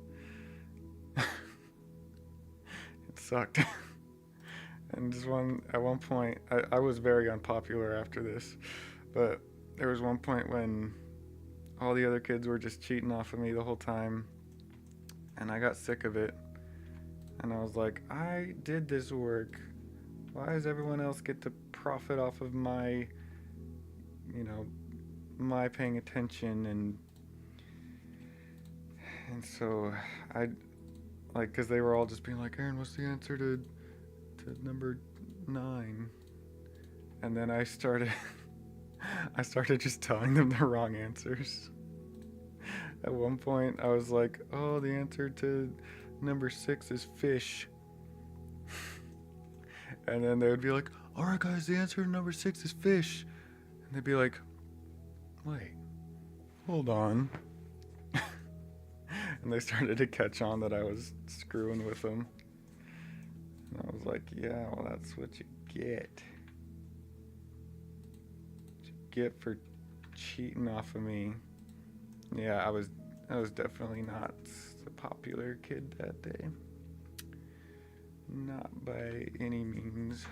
Speaker 1: It sucked. And just at one point, I was very unpopular after this, but there was one point when all the other kids were just cheating off of me the whole time, and I got sick of it, and I was like, I did this work. Why does everyone else get to profit off of my, my paying attention? And so I, like, because they were all just being like, Aaron, what's the answer to number 9? And then I started just telling them the wrong answers. At one point I was like, oh, the answer to number 6 is fish. And then they would be like, all right guys, the answer to number 6 is fish. And they'd be like, wait, hold on. And they started to catch on that I was screwing with them. And I was like, yeah, well, that's what you get. What you get for cheating off of me. Yeah, I was definitely not the popular kid that day. Not by any means.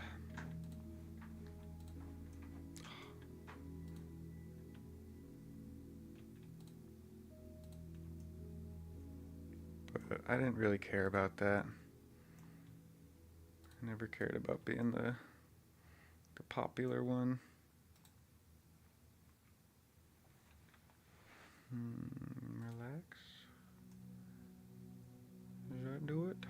Speaker 1: But I didn't really care about that. I never cared about being the popular one. Relax. Does that do it?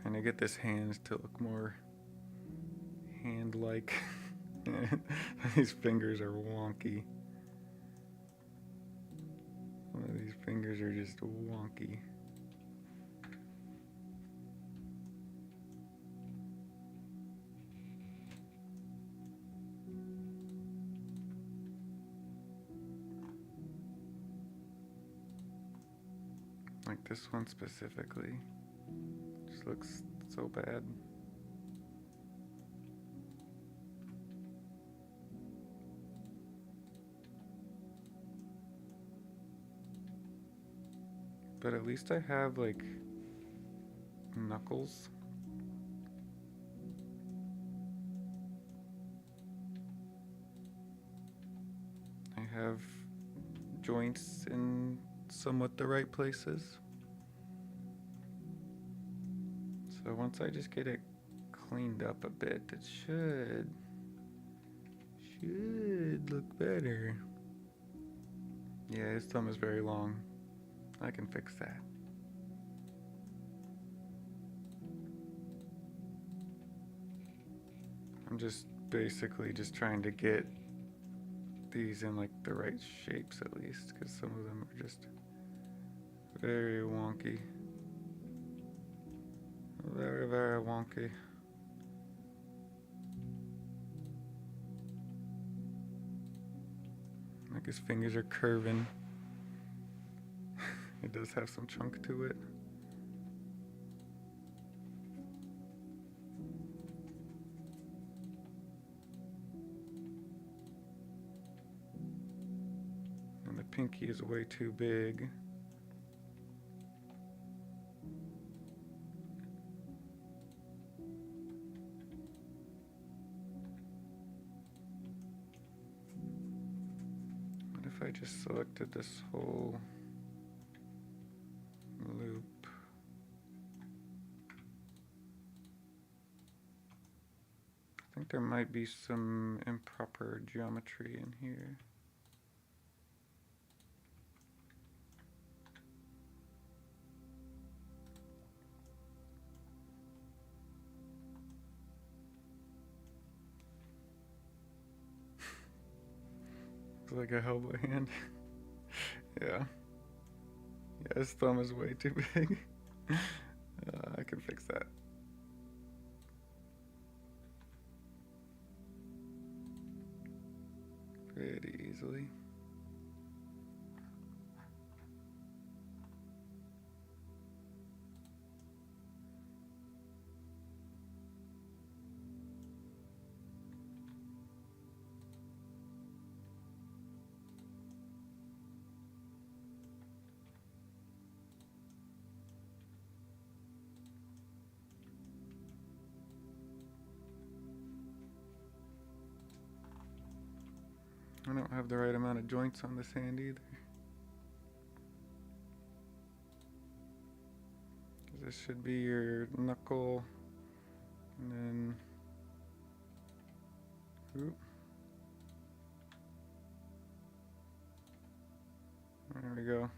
Speaker 1: Trying to get this hand to look more hand-like. These fingers are wonky. Some of these fingers are just wonky. Like this one specifically. Just looks so bad. But at least I have like knuckles. I have joints in somewhat the right places. So once I just get it cleaned up a bit, it should look better. Yeah, his thumb is very long. I can fix that. I'm just basically just trying to get these in like the right shapes at least, because some of them are just very wonky. Very, very wonky. Like his fingers are curving. It does have some chunk to it. And the pinky is way too big. What if I just selected this whole loop? I think there might be some improper geometry in here. It's like a Hellboy hand. Yeah. Yeah, his thumb is way too big. I can fix that. Pretty easily. I don't have the right amount of joints on this hand either. This should be your knuckle, and then, oop. There we go.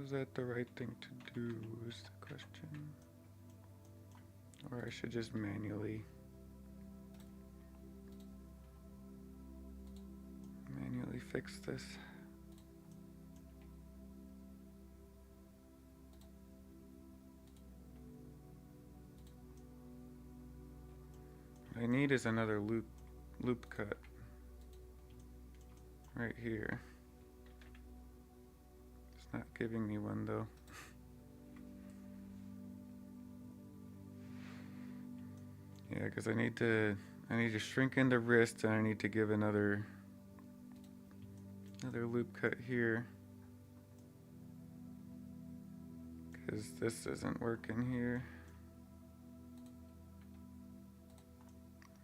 Speaker 1: Was that the right thing to do is the question. Or I should just manually fix this. What I need is another loop cut right here. It's not giving me one though. Yeah, because I need to shrink in the wrist, and I need to give another loop cut here, because this isn't working here.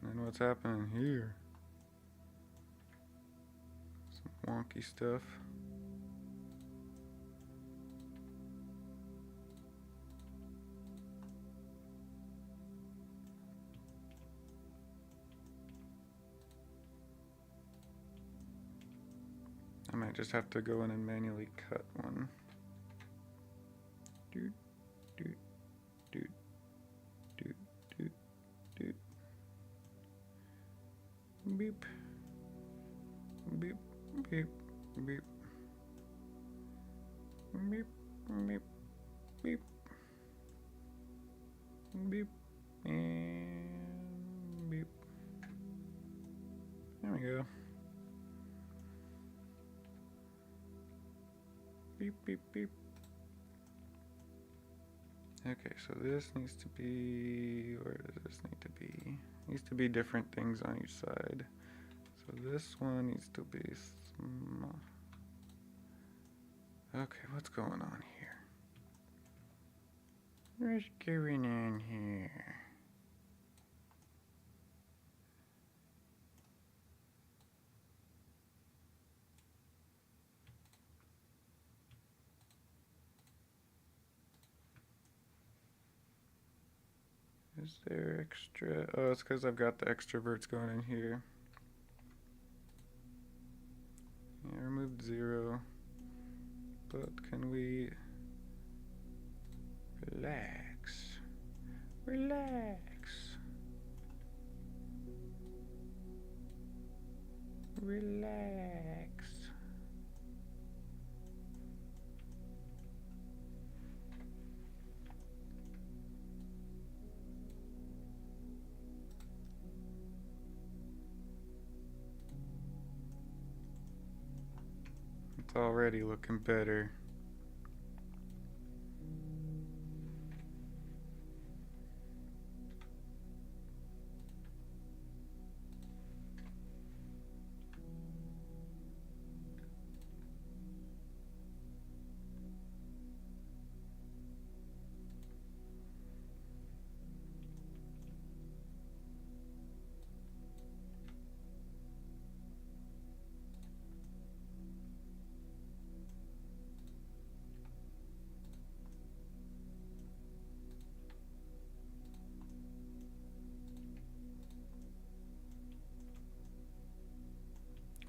Speaker 1: And what's happening here? Some wonky stuff. I might just have to go in and manually cut one. Doot, doot, doot, doot, doot, doot. Beep. Beep, beep, beep. Beep, beep, beep. Beep, and beep. There we go. Beep, beep, beep. Okay, so this needs to be, where does this need to be? Needs to be different things on each side. So this one needs to be small. Okay, what's going on here? What's going on here? Is there extra? Oh, it's because I've got the extroverts going in here. Yeah, removed 0. But can we relax? Relax. Relax. It's already looking better.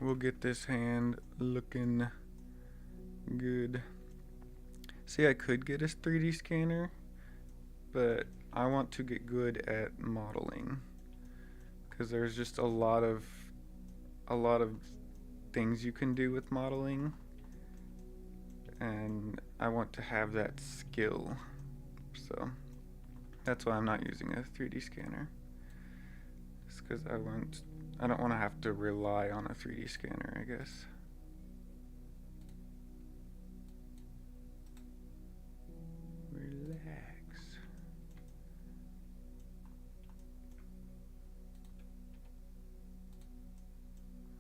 Speaker 1: we'll get this hand looking good. See, I could get a 3D scanner, but I want to get good at modeling because there's just a lot of things you can do with modeling, and I want to have that skill. So that's why I'm not using a 3D scanner. It's because I don't want to have to rely on a 3D scanner, I guess. Relax.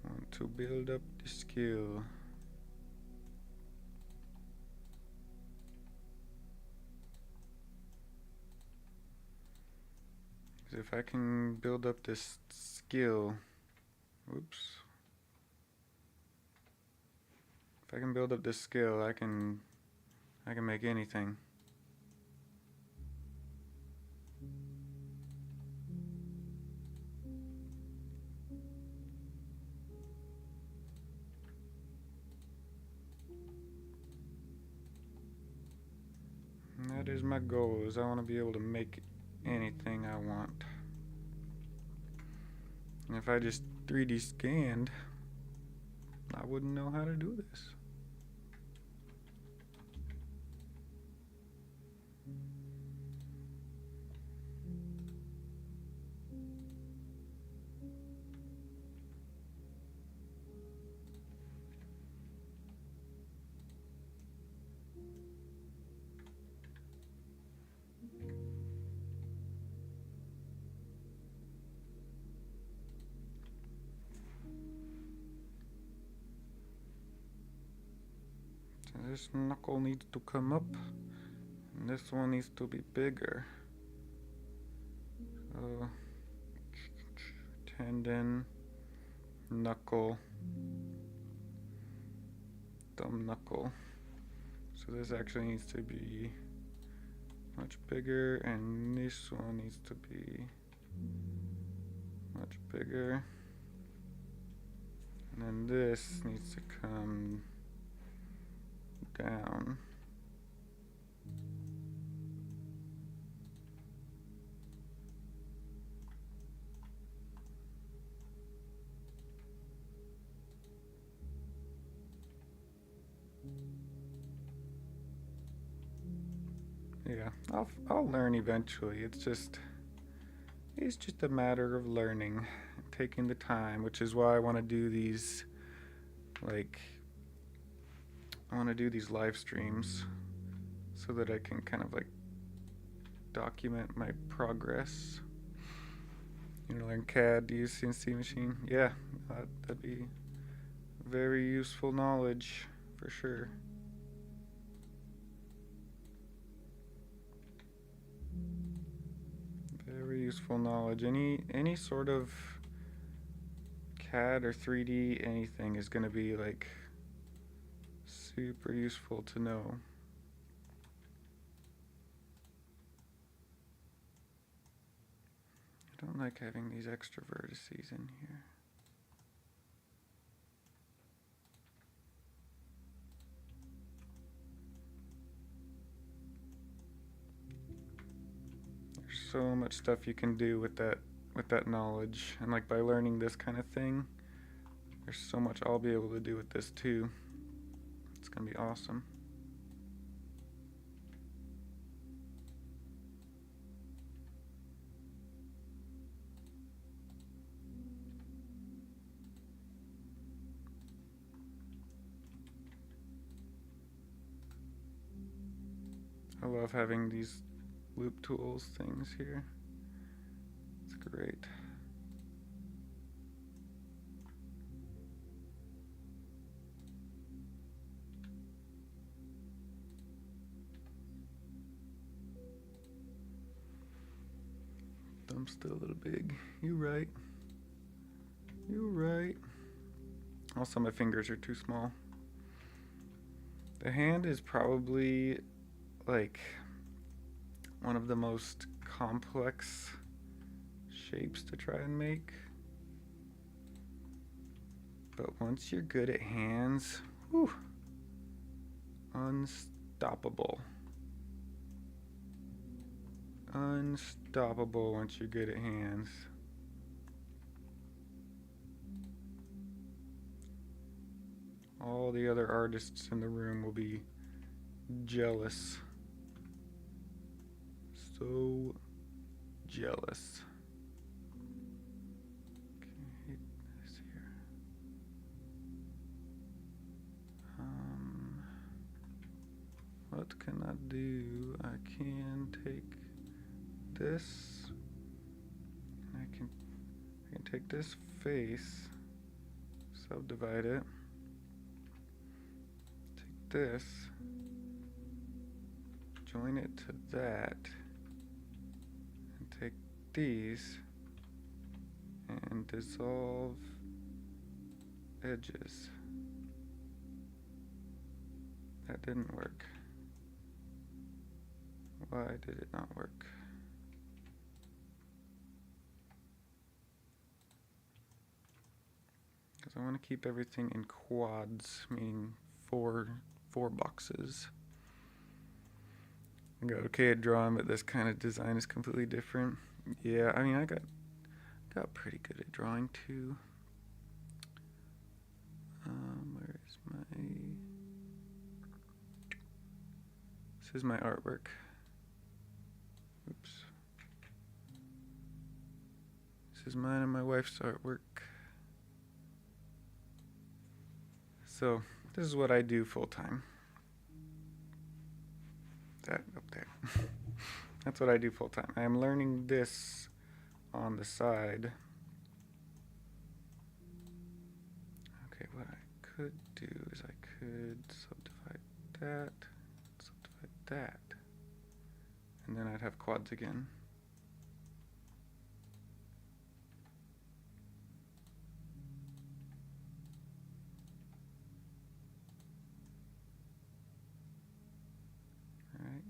Speaker 1: Want to build up the skill. If I can build up this skill, oops. If I can build up this skill, I can make anything. And that is my goal, is I want to be able to make anything I want. And if I just 3D scanned, I wouldn't know how to do this. This knuckle needs to come up, and this one needs to be bigger. So, tendon, knuckle, thumb knuckle. So this actually needs to be much bigger, and this one needs to be much bigger. And then this needs to come down. Yeah, I'll learn eventually. It's just a matter of learning, taking the time, which is why I want to do these, like, I want to do these live streams so that I can kind of like document my progress. You know, learn CAD, use CNC machine. Yeah, that'd be very useful knowledge for sure. Very useful knowledge. Any sort of CAD or 3D anything is going to be like super useful to know. I don't like having these extra vertices in here. There's so much stuff you can do with that knowledge, and like by learning this kind of thing, there's so much I'll be able to do with this too. It's gonna be awesome. I love having these loop tools things here. It's great. Thumb's still a little big. You're right. You're right. Also, my fingers are too small. The hand is probably like one of the most complex shapes to try and make. But once you're good at hands, whew, unstoppable. Unstoppable once you're good at hands. All the other artists in the room will be jealous. So jealous. Okay, this here. What can I do? I can take this. I can take this face, subdivide it. Take this, join it to that, and take these and dissolve edges. That didn't work. Why did it not work? Because I want to keep everything in quads, meaning four boxes. I got okay at drawing, but this kind of design is completely different. Yeah, I mean, I got pretty good at drawing too. Where is my... This is my artwork. Oops. This is mine and my wife's artwork. So, this is what I do full time. That up there. That's what I do full time. I am learning this on the side. Okay, what I could do is I could subdivide that, and then I'd have quads again. All right.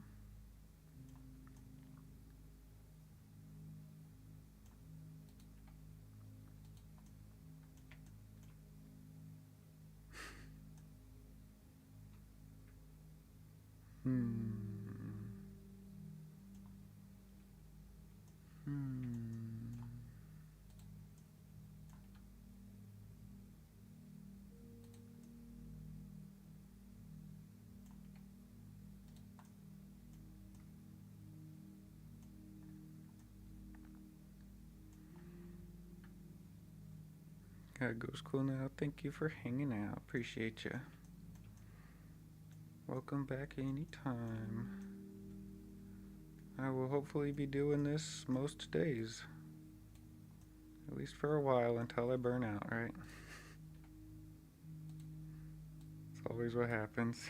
Speaker 1: Gotta go to school now. Thank you for hanging out. Appreciate you. Welcome back anytime. I will hopefully be doing this most days. At least for a while until I burn out, right? It's always what happens.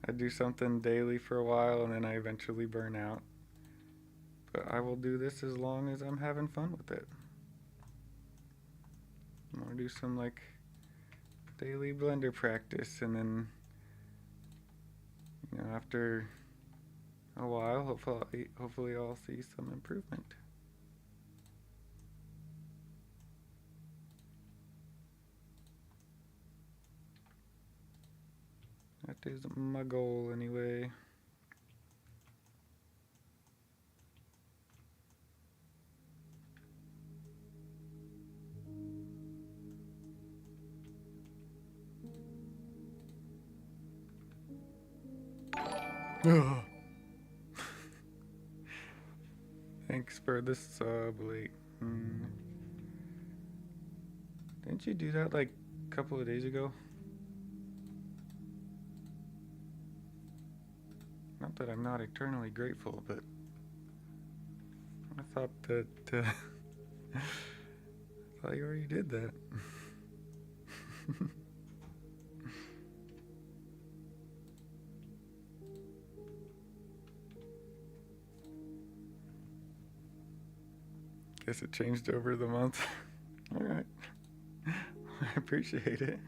Speaker 1: I do something daily for a while and then I eventually burn out. But I will do this as long as I'm having fun with it. I'm gonna do some like daily blender practice, and then after a while hopefully I'll see some improvement. That is my goal anyway. Thanks for the sub, late. Didn't you do that like a couple of days ago? Not that I'm not eternally grateful, but I thought that I thought you already did that. Guess it changed over the month. All right. I appreciate it.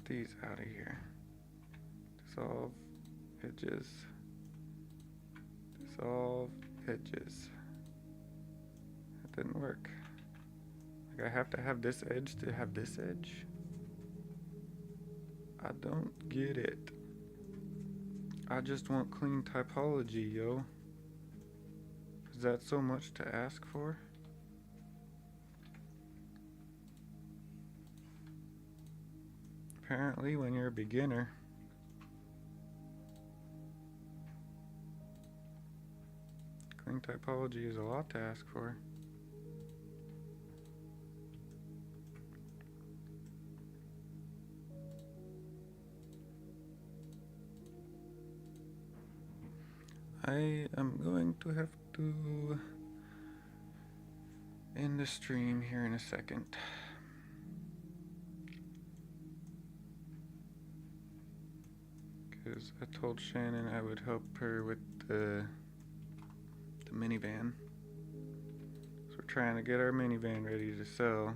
Speaker 1: these out of here. Dissolve edges. Dissolve edges. That didn't work. Like I have to have this edge to have this edge. I don't get it. I just want clean typology, yo. Is that so much to ask for? Apparently, when you're a beginner. Clean typology is a lot to ask for. I am going to have to end the stream here in a second. Because I told Shannon I would help her with the minivan. So we're trying to get our minivan ready to sell.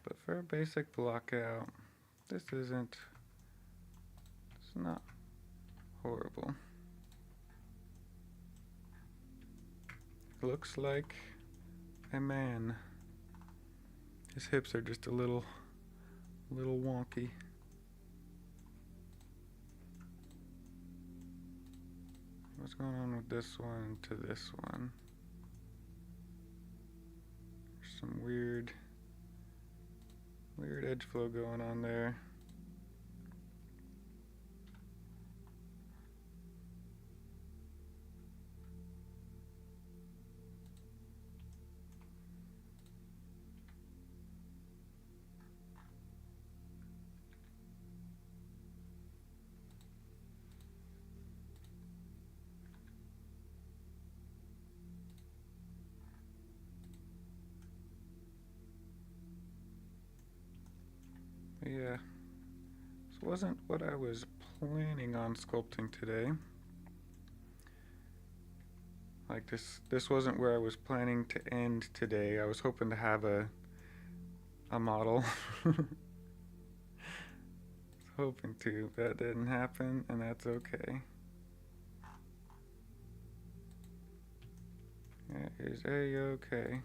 Speaker 1: But for a basic block out, it's not horrible. Looks like a man. His hips are just a little wonky. What's going on with this one to this one? There's some weird edge flow going on there. Yeah, this wasn't what I was planning on sculpting today. Like this wasn't where I was planning to end today. I was hoping to have a model. I was hoping to. That didn't happen, and that's okay. That is a-okay.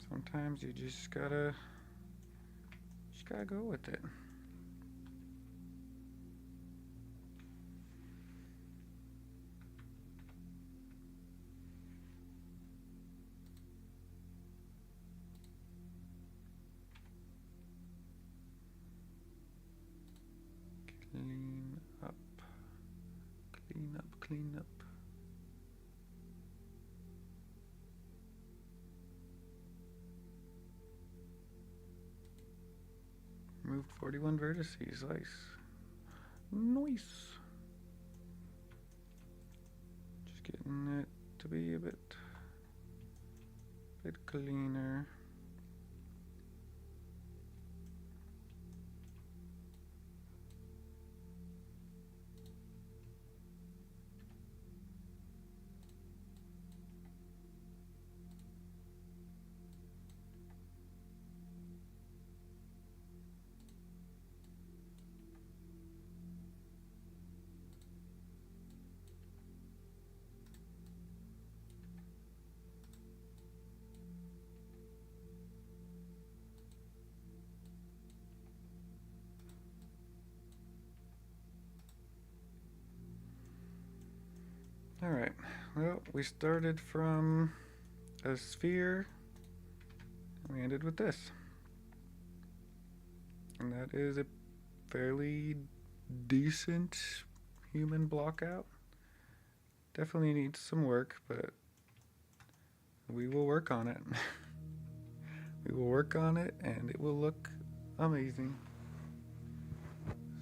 Speaker 1: Sometimes you just gotta go with it. Clean up, clean up, clean up. Removed 41 vertices, nice. Nice. Just getting it to be a bit cleaner. Alright, well, we started from a sphere, and we ended with this. And that is a fairly decent human block out. Definitely needs some work, but we will work on it. We will work on it, and it will look amazing.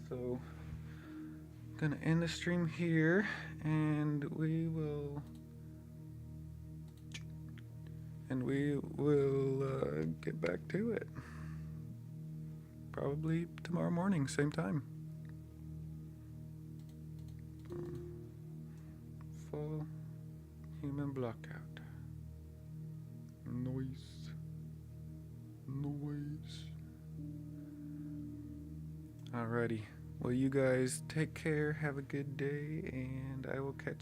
Speaker 1: So, gonna end the stream here, and we will get back to it. Probably tomorrow morning, same time. Full human blockout. Noise. Alrighty. Well, you guys take care, have a good day, and I will catch you.